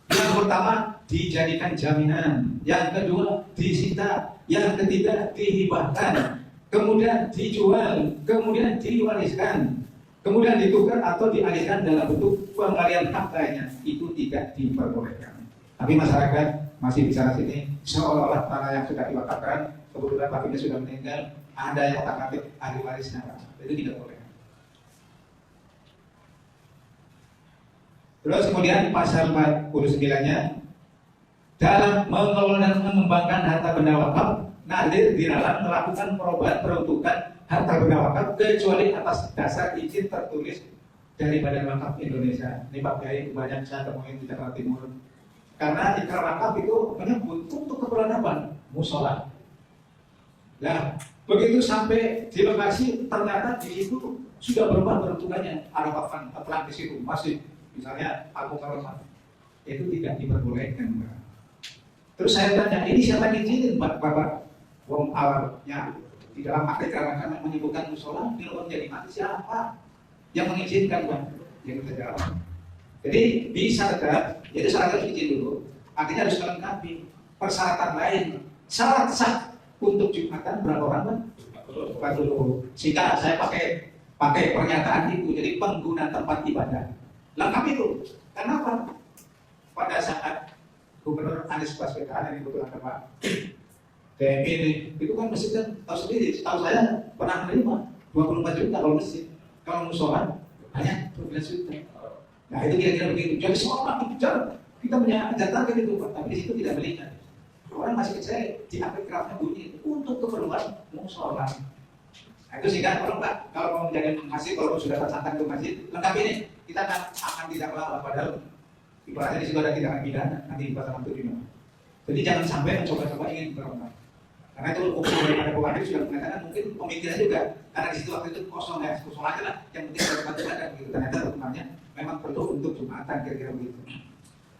Yang pertama dijadikan jaminan, yang kedua disita, yang ketiga dihibahkan, kemudian dijual, kemudian diwariskan, kemudian ditukar atau dialihkan dalam bentuk pengalian hak lainnya, itu tidak diperbolehkan. Tapi masyarakat masih bicara sini seolah-olah tanah yang sudah diwakafkan, kebetulan wakilnya sudah meninggal, ada yang tak ngatik ahli warisnya, itu tidak boleh. Terus kemudian pasal 49-nya, dalam mengelola dan mengembangkan harta benda wakaf, nadir dilarang melakukan perubahan peruntukan harta benda wakaf kecuali atas dasar izin tertulis dari Badan Wakaf Indonesia. Ini Pak Kiai banyak saya temuin di Jakarta Timur. Karena ikrar wakaf itu menyebut untuk keperluan apa? Musola. Nah, begitu sampai di lokasi ternyata di situ sudah berubah peruntukannya. Ada wakafan Atlantis itu masih, misalnya Agung Karomah, itu tidak diperbolehkan. Terus saya tanya, ini siapa yang izinin Bapak? Wong awalnya di dalam akte kerangka menyebutkan musola, di luar jadi mati siapa yang mengizinkan Bang? Yang kita jawab. Jadi bisa tetap, jadi syarat harus izin dulu. Artinya harus melengkapi persyaratan lain. Syarat sah untuk Jumatan berapa orang Bang? 40. Sehingga saya pakai pernyataan itu, jadi pengguna tempat ibadah. Lengkap itu. Kenapa? Pada saat Gubernur Anies Baswedan yang kebetulan Pak DMI ini, itu kan masjid kan tahu sendiri, tahu saya pernah menerima 24 juta kalau masjid, kalau musola hanya 12 juta. Nah itu kira-kira begitu. Jadi semua orang bicara, kita punya target itu Pak, tapi di situ tidak melihat. Orang masih percaya di akhir kerapnya bunyi itu untuk keperluan musola. Nah itu sehingga kalau Pak, kalau mau menjaga masjid, kalau sudah tersantak ke masjid, lengkap ini, kita akan tidak lama padahal ibaratnya di situ ada tindakan pidana nanti di pasal 7. Jadi jangan sampai mencoba-coba ingin berobat. Karena itu ukur daripada pewaris sudah mengatakan mungkin pemikiran juga. Karena di situ waktu itu kosong ya, kosong aja lah. Yang penting berobat ada begitu. Ternyata teman-temannya memang perlu untuk Jumatan kira-kira begitu.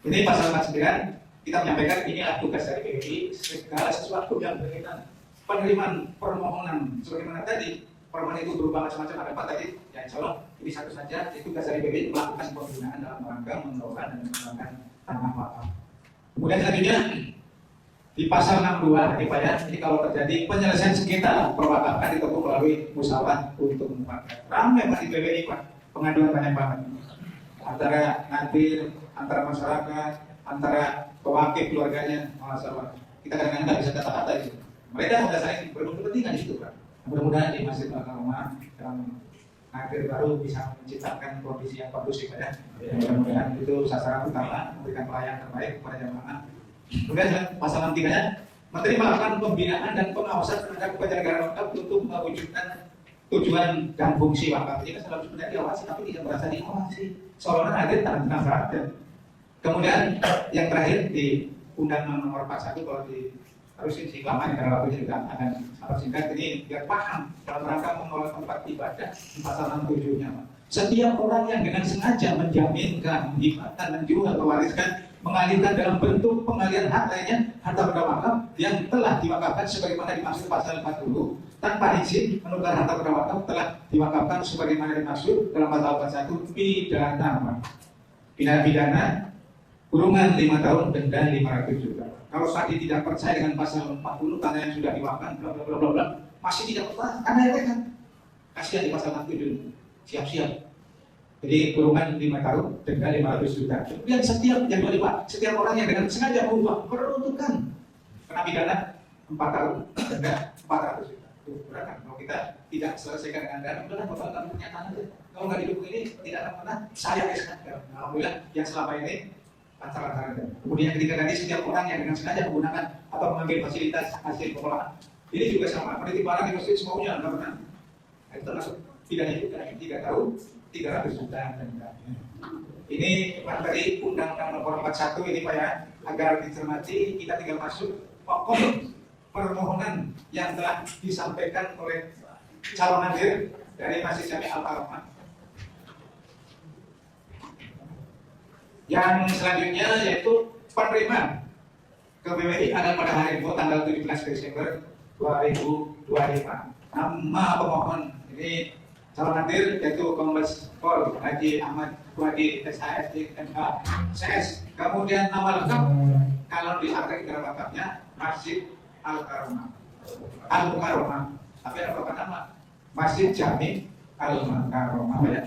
Ini pasal 49 kita menyampaikan inilah tugas dari PBI segala sesuatu yang berkaitan penerimaan permohonan sebagaimana tadi. Permohonan itu berubah macam-macam, ada 4 tadi. Ya insya Allah ini satu saja, itu tugas dari PBI melakukan penggunaan dalam rangka mengelola dan mengembangkan tanah wakaf. Kemudian selanjutnya di pasal 62 ini Pak ya, ini kalau terjadi penyelesaian sengketa perwakafan ditempuh melalui musyawarah untuk mufakat. Ramai Pak di PBI Pak, pengaduan banyak banget. Antara nanti, antara masyarakat, antara pewakil keluarganya, masalah. Kita kadang-kadang nggak bisa kata-kata itu. Mereka sudah saling berkepentingan di situ Pak. Mudah-mudahan di Masjid Al-Karomah dan akhir baru bisa menciptakan kondisi yang kondusif ya. Mudah-mudahan itu sasaran utama memberikan pelayanan terbaik kepada jamaah. Kemudian pasal 63-nya, Menteri melakukan pembinaan dan pengawasan terhadap penyelenggaraan wakaf untuk mewujudkan tujuan dan fungsi wakaf. Ini kan selalu sebenarnya diawasi tapi tidak merasa diawasi. Seolah-olah ada tantangan. Kemudian yang terakhir di Undang-Undang Nomor 41 kalau di harus istiqamah karena waktunya juga akan sangat singkat ini biar paham dalam rangka mengelola tempat ibadah di pasal 67-nya. Setiap orang yang dengan sengaja menjaminkan, menghibahkan, menjual, mewariskan, mengalihkan dalam bentuk pengalihan hak lainnya harta benda wakaf yang telah diwakafkan sebagaimana dimaksud pasal 40 tanpa izin menukar harta benda wakaf telah diwakafkan sebagaimana dimaksud dalam pasal 41 pidana kurungan 5 tahun denda 500 juta. Kalau tadi tidak percaya dengan pasal 40 tanah yang sudah diwakafkan bla bla bla bla masih tidak percaya karena ya kan kasihan di pasal 47 siap-siap. Jadi kurungan 5 tahun denda 500 juta. Kemudian setiap orang yang dengan sengaja mengubah peruntukan kena pidana 4 tahun denda 400 juta. Itu berat kan? Kalau kita tidak selesaikan dengan dana, udah bapak kami punya tanah aja. Kalau nggak didukung ini tidak akan pernah saya eskan. Alhamdulillah yang selama ini lancar-lancar. Kemudian ketika tadi setiap orang yang dengan sengaja menggunakan atau mengambil fasilitas hasil pengolahan ini juga sama. Penitip barang di masjid semuanya nggak pernah. Itu termasuk pidana juga 3 tahun 300 juta denda. Ini materi Undang-Undang Nomor 41 ini Pak ya, agar dicermati kita tinggal masuk pokok permohonan yang telah disampaikan oleh calon hadir dari Masjid Jami Al-Karomah. Yang selanjutnya yaitu penerima ke BWI ada pada hari itu tanggal 17 Desember 2025. Nama pemohon ini calon hadir yaitu Kombes Pol Haji Ahmad Wadi SHS MH CS. Kemudian nama lengkap kalau di akte wakafnya Masjid Al-Karomah. Al-Karomah. Tapi ada beberapa nama. Masjid Jami Al-Karomah. Ya.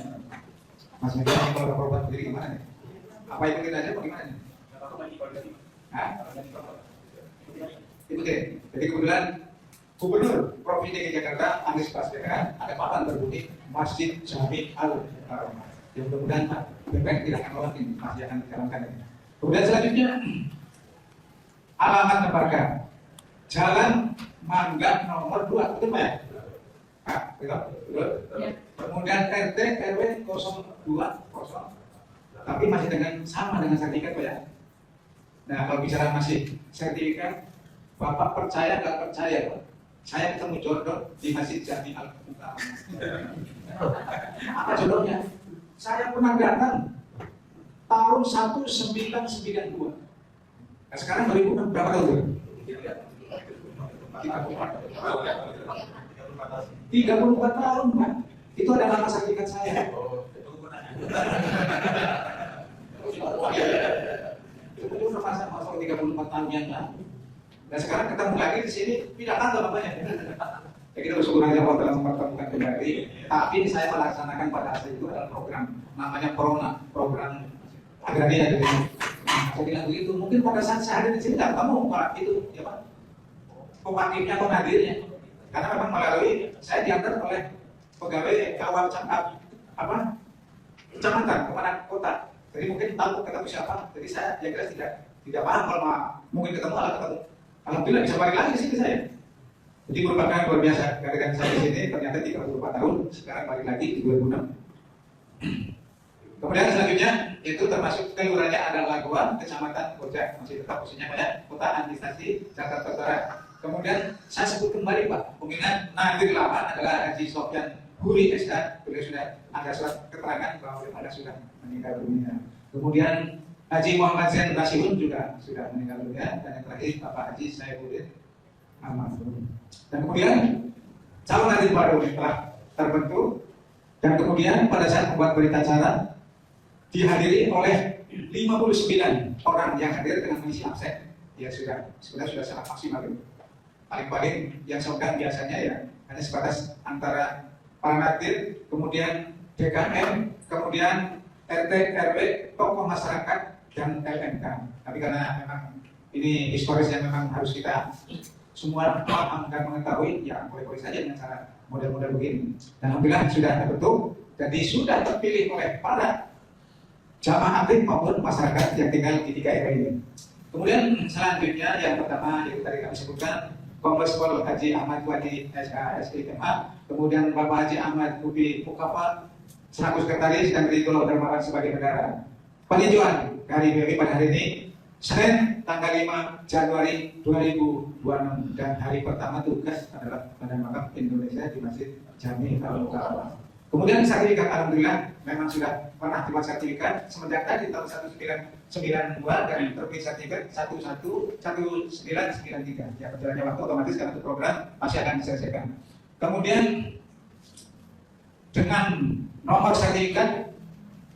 Mas Media kalau berobat sendiri gimana nih? Apa ikutin aja apa gimana nih? Hah? Ikutin. Jadi kebetulan Gubernur Provinsi DKI Jakarta Anies Baswedan ada papan berbunyi Masjid Jami Al-Karomah. Ya mudah-mudahan Pak BPN tidak akan lolos ini, masih akan dijalankan. Kemudian selanjutnya alamat lembaga Jalan Mangga nomor 2, betul Pak ya? Pak, betul? Ya. Kemudian RT RW 020, tapi masih sama dengan sertifikat Pak ya. Nah kalau bicara masih sertifikat, Bapak percaya nggak percaya Pak? Saya ketemu jodoh di Masjid Jami Al-Bukhari. Apa jodohnya? Saya pernah datang tahun 1992. Nah, sekarang 2000 berapa tahun? 34 tahun Pak. Itu adalah nama sertifikat saya. Itu udah masa 34 tahun yang lalu. Dan sekarang ketemu lagi di sini, tidak tahu bapaknya. Ya kita bersyukur aja Allah telah mempertemukan kembali. Tapi saya melaksanakan pada saat itu adalah program namanya Prona, program agraria gitu. Saya bilang begitu. Mungkin pada saat saya ada di sini nggak kamu Pak itu, ya Pak. Pemangkitnya atau hadirnya. Karena memang melalui saya diantar oleh pegawai kawal kecamatan kemana kota. Jadi mungkin tahu ketemu siapa. Jadi saya kira tidak paham kalau mungkin ketemu atau ketemu. Alhamdulillah bisa balik lagi di sini saya. Jadi merupakan luar biasa. Karena saya di sini ternyata 34 tahun, sekarang balik lagi di 2006. Kemudian selanjutnya itu termasuk kelurahannya ada Laguan, Kecamatan Koja, masih tetap posisinya pada Kota Administrasi Jakarta Utara. Kemudian saya sebut kembali Pak, pimpinan Nadir 8 adalah Haji Sofyan Huri SK, beliau sudah ada surat keterangan bahwa Anda sudah meninggal dunia. Kemudian Haji Muhammad Zain Rasyidun juga sudah meninggal dunia, dan yang terakhir Bapak Haji Saifuddin Ahmad. Dan kemudian calon Nadir baru telah terbentuk, dan kemudian pada saat membuat berita acara dihadiri oleh 59 orang yang hadir dengan mengisi absen. Ya sudah sangat maksimal. Paling yang sedang biasanya ya hanya sebatas antara para nadir, kemudian DKM, kemudian RT, RW, tokoh masyarakat, dan LMK. Tapi karena memang ini historis yang memang harus kita semua paham dan mengetahui, ya boleh-boleh saja dengan cara model-model begini. Dan alhamdulillah sudah terbentuk, jadi sudah terpilih oleh para jamaah aktif maupun masyarakat yang tinggal di 3 RW ini. Kemudian selanjutnya yang pertama yang tadi kami sebutkan, Kombes Pol Haji Ahmad Wadi SKSIMA, kemudian Bapak Haji Ahmad Ubi Mukafat selaku sekretaris dan Ridho Darmawan sebagai bendahara. Peninjauan dari BWI pada hari ini Senin tanggal 5 Januari 2026, dan hari pertama tugas adalah pada makam Indonesia di Masjid Jami Al-Bukhari. Kemudian sertifikat alhamdulillah memang sudah pernah dibuat sertifikat semenjak tadi tahun 1992 dan terbit sertifikat 1993. Ya berjalannya waktu otomatis karena itu program masih akan diselesaikan. Kemudian dengan nomor sertifikat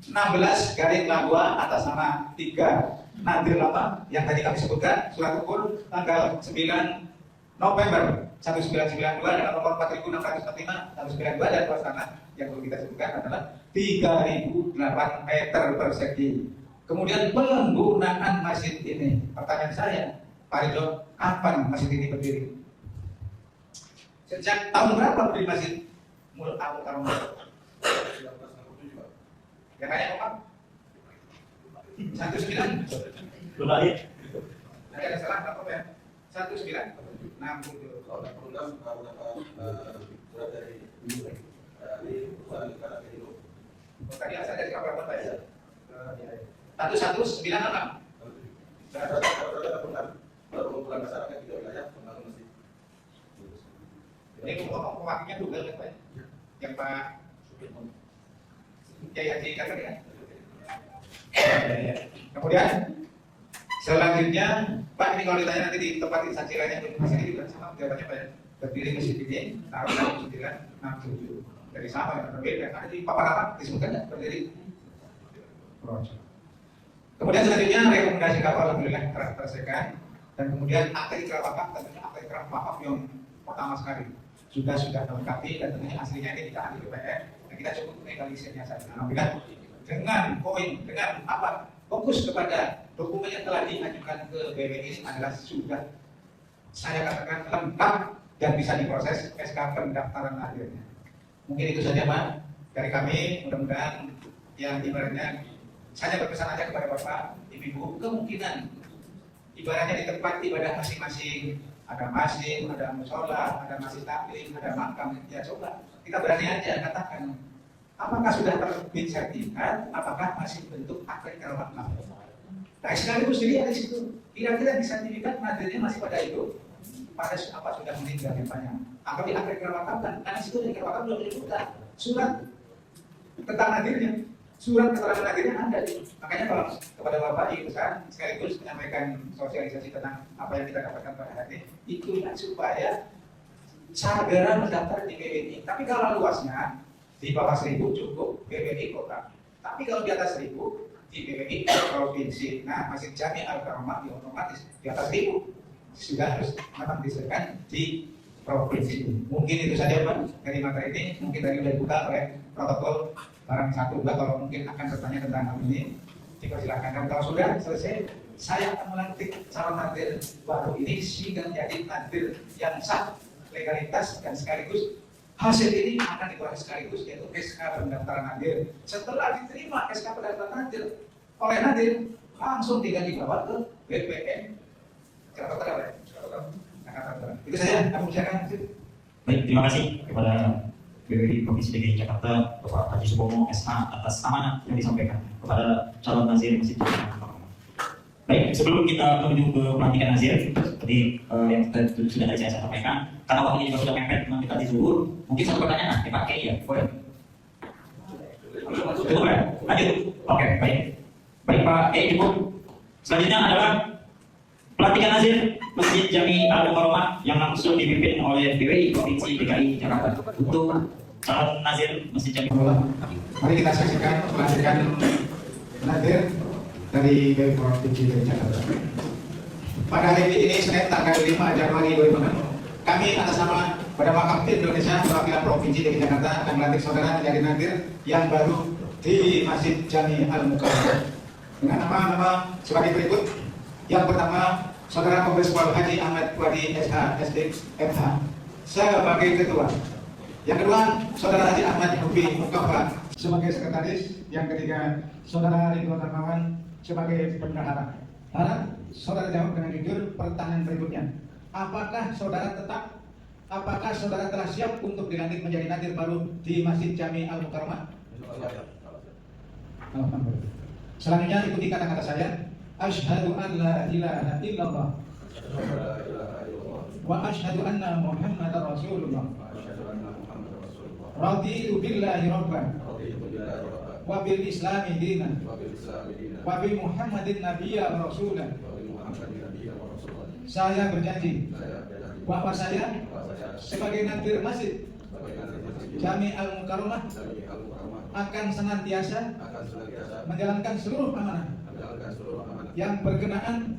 16/2 atas nama 3 Nadir Lama yang tadi kami sebutkan, surat ukur tanggal 9 November 1992 dengan nomor 4645 tahun 92, dan luas tanah yang perlu kita sebutkan adalah 3008 meter persegi. Kemudian penggunaan masjid ini, pertanyaan saya, Pak Ridho, kapan masjid ini berdiri? Sejak tahun berapa berdiri masjid? Mulai tahun 1967. Ya tanya Pak. 19. Sudah ya? Nanti ada salah berapa ya? 19. 60. Surat dari Tadi asal dari kapan Pak ya? 1196. Perkumpulan masyarakat di wilayah pembangunan masjid. Ini ngomong pewakilnya Google kan Pak? Yang Pak Kiai Haji kata ya? Kemudian selanjutnya Pak, ini kalau ditanya nanti di tempat instansi lainnya masih ini juga sama jawabannya Pak ya? Berdiri masjid ini tahun 1967. Dari sama yang berbeda, karena di papan-papan disebutkan berdiri. Kemudian selanjutnya rekomendasi kapal alhamdulillah terselesaikan, dan kemudian akte ikraf wakaf, tentunya akte ikraf wakaf yang pertama sekali sudah terlengkapi, dan tentunya aslinya ini tidak ahli BPN, dan kita cukup legalisirnya saja. Alhamdulillah dengan poin, dengan apa, fokus kepada dokumen yang telah diajukan ke BWI ini adalah sudah saya katakan lengkap dan bisa diproses SK pendaftaran akhirnya. Mungkin itu saja Pak dari kami, mudah-mudahan yang ibaratnya saya berpesan aja kepada Bapak, Ibu, kemungkinan ibaratnya di tempat ibadah masing-masing ada masjid, ada musola, ada masjid taklim, ada makam, ya coba kita berani aja katakan apakah sudah terbit sertifikat, apakah masih bentuk akad wakaf. Nah sekaligus dilihat di situ, kira-kira di sertifikat nadirnya masih pada itu, pada apa sudah meninggal yang banyak. Atau di akad wakaf kan, karena situ di akad wakaf belum dibuka surat tentang nadirnya. Surat keterangan nadirnya ada. Makanya kalau kepada Bapak Ibu kan sekaligus menyampaikan sosialisasi tentang apa yang kita dapatkan pada hari ini, itu supaya segera mendaftar di BPI. Tapi kalau luasnya di bawah 1.000 cukup BPI kota. Tapi kalau di atas 1.000 di BPI provinsi. Nah, Masjid Jami Al-Karamah otomatis di atas 1.000 sudah harus memang disediakan di provinsi. Mungkin itu saja Pak dari materi ini. Mungkin tadi sudah dibuka oleh protokol. Barang satu dua kalau mungkin akan bertanya tentang hal ini dipersilakan. Dan kalau sudah selesai, saya akan melantik calon nadir baru ini sehingga menjadi nadir yang sah legalitas dan sekaligus hasil ini akan dikeluarkan sekaligus yaitu SK pendaftaran nadir. Setelah diterima SK pendaftaran nadir oleh nadir langsung tinggal dibawa ke BPN Jakarta. Itu saja. Aku ucapkan. Baik, terima kasih kepada BPI Provinsi DKI Jakarta Bapak Haji Supomo SH atas amanat yang disampaikan kepada calon nazir Masjid Jami Al-Karamah. Baik, sebelum kita menuju ke pelantikan nazir seperti yang sudah tadi saya sampaikan, karena waktunya juga sudah mepet mendekati zuhur, mungkin satu pertanyaan dipakai ya, boleh? Cukup ya? Lanjut. Oke, baik. Baik Pak cukup. Selanjutnya adalah pelantikan nazir Masjid Jami Al-Karamah yang langsung dipimpin oleh BPI Provinsi DKI Jakarta untuk calon nazir Masjid Jami. Mari kita saksikan pelantikan nadir dari BPI Provinsi DKI Jakarta. Pada hari ini Senin tanggal 5 Januari 2006, kami atas nama Badan Wakaf Indonesia perwakilan Provinsi DKI Jakarta akan melantik saudara menjadi nadir yang baru di Masjid Jami Al-Karamah dengan nama-nama sebagai berikut. Yang pertama, Saudara Kombes Pol Haji Ahmad Wadi SH SDMH sebagai ketua. Yang kedua, Saudara Haji Ahmad Hubi Mukafa sebagai sekretaris. Yang ketiga, Saudara Ridwan Darmawan sebagai bendahara. Harap saudara jawab dengan jujur pertanyaan berikutnya. Apakah saudara telah siap untuk dilantik menjadi nadir baru di Masjid Jami Al-Karamah? Alhamdulillah. Selanjutnya ikuti kata-kata saya. Asyhadu an la ilaha illallah wa asyhadu anna Muhammadar Rasulullah. Raditu billahi rabban wa bil islami dinan wa bi Muhammadin nabiyya wa rasulan. Saya berjanji bahwa saya sebagai nadir Masjid Jami Al-Karamah akan senantiasa menjalankan seluruh amanah yang berkenaan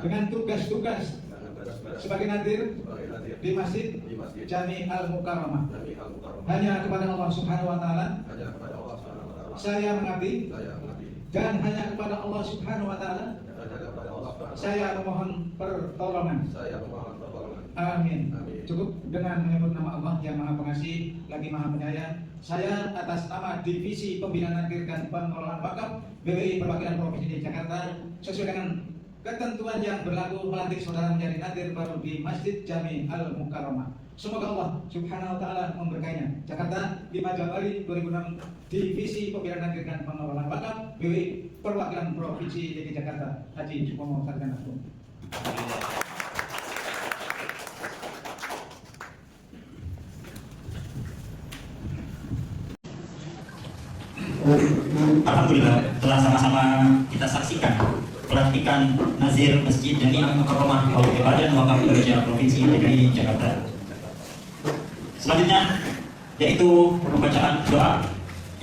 dengan tugas-tugas sebagai nadir di Masjid Jami Al-Karamah. Hanya kepada Allah Subhanahu wa taala saya mengabdi dan hanya kepada Allah Subhanahu wa taala saya memohon pertolongan. Amin. Cukup dengan menyebut nama Allah yang Maha Pengasih lagi Maha Penyayang. Saya atas nama Divisi Pembinaan Nadir dan Pengelolaan Wakaf BPI Perwakilan Provinsi DKI Jakarta sesuai dengan ketentuan yang berlaku melantik saudara menjadi nadir baru di Masjid Jami Al-Karamah. Semoga Allah Subhanahu wa taala memberkainya. Jakarta 5 Januari 2006, Divisi Pembinaan Nadir dan Pengelolaan Wakaf BPI Perwakilan Provinsi DKI Jakarta Haji Supomo Sarjana Hukum. Alhamdulillah telah sama-sama kita saksikan pelantikan nazir Masjid Jami Al-Karamah oleh Badan Wakaf Indonesia Provinsi DKI Jakarta. Selanjutnya yaitu pembacaan doa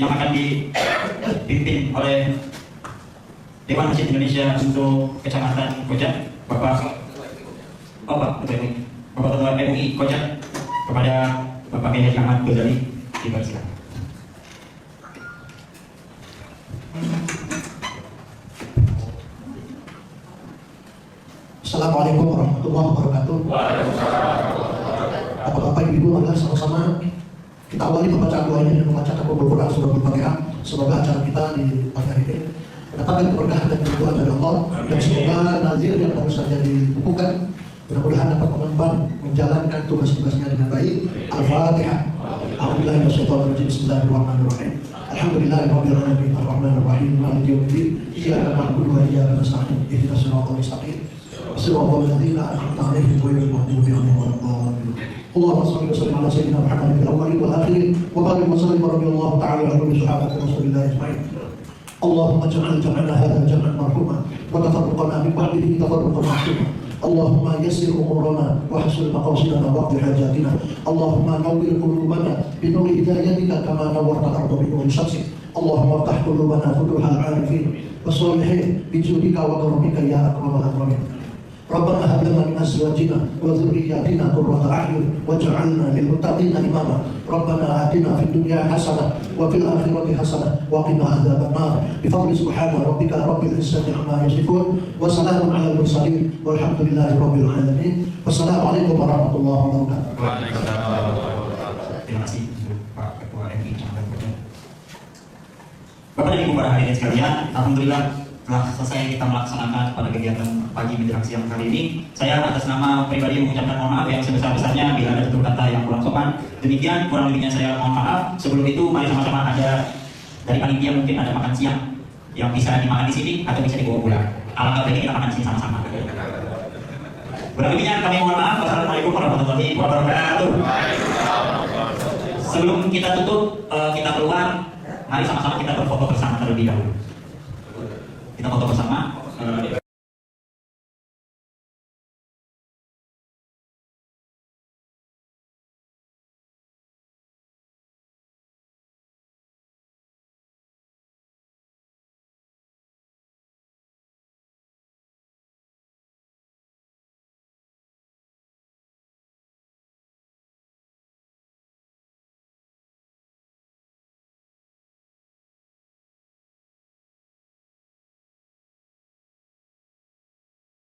yang akan dipimpin oleh Dewan Masjid Indonesia untuk Kecamatan Koja, Bapak Ketua MUI Koja, kepada Bapak Kiai Ahmad Ghazali dipersilakan. Assalamualaikum warahmatullahi wabarakatuh. Bapak-bapak, ibu-ibu, mari sama-sama kita awali pembacaan doanya dengan membacakan beberapa surah Al-Fatihah. Semoga acara kita di pagi hari ini mendapatkan keberkahan dan keridhaan dari Allah, dan semoga nazir yang baru saja dibukukan mudah-mudahan dapat mengemban menjalankan tugas-tugasnya dengan baik. Al-Fatihah. A'udzubillahi minasyaitonir rajim. Bismillahirrahmanirrahim. Alhamdulillahirabbil alamin arrahmanir rahim maliki yaumiddin. Iyyaka na'budu wa iyyaka nasta'in. Ihdinas siratal mustaqim. Siratal ladzina an'amta 'alaihim ghairil maghdubi 'alaihim waladdallin. اللهم صل وسلم على سيدنا محمد في الاولين والاخرين وبارك وسلم رضي الله تعالى عن كل صحابه رسول الله اجمعين. اللهم اجعل جمعنا هذا جمعا مرحوما وتفرقنا من بعده تفرقا معصوما. اللهم يسر امورنا واحسن مقاصدنا واقض حاجاتنا. اللهم نور قلوبنا بنور هدايتك كما نورت الارض بنور شمسك. اللهم افتح قلوبنا فتوح العارفين والصالحين بجودك وكرمك يا اكرم الاكرمين. ربنا هب لنا من ازواجنا وذرياتنا قرة اعين واجعلنا للمتقين اماما. ربنا اتنا في الدنيا حسنه وفي الاخره حسنه وقنا عذاب النار. بفضل سبحان ربك رب العزه عما يصفون وسلام على المرسلين والحمد لله رب العالمين. والسلام عليكم ورحمه الله وبركاته. Terima kasih Pak Ketua MI. Bapak dan Ibu para hadirin sekalian, alhamdulillah telah selesai kita melaksanakan pada kegiatan pagi menjelang siang kali ini. Saya atas nama pribadi mengucapkan mohon maaf yang sebesar-besarnya bila ada tutur kata yang kurang sopan. Demikian kurang lebihnya saya mohon maaf. Sebelum itu mari sama-sama ada dari panitia mungkin ada makan siang yang bisa dimakan di sini atau bisa dibawa pulang. Alangkah baiknya kita makan di sini sama-sama. Kurang lebihnya kami mohon maaf. Wassalamualaikum warahmatullahi wabarakatuh. Sebelum kita tutup, kita keluar, mari sama-sama kita berfoto bersama terlebih dahulu. Kita foto bersama.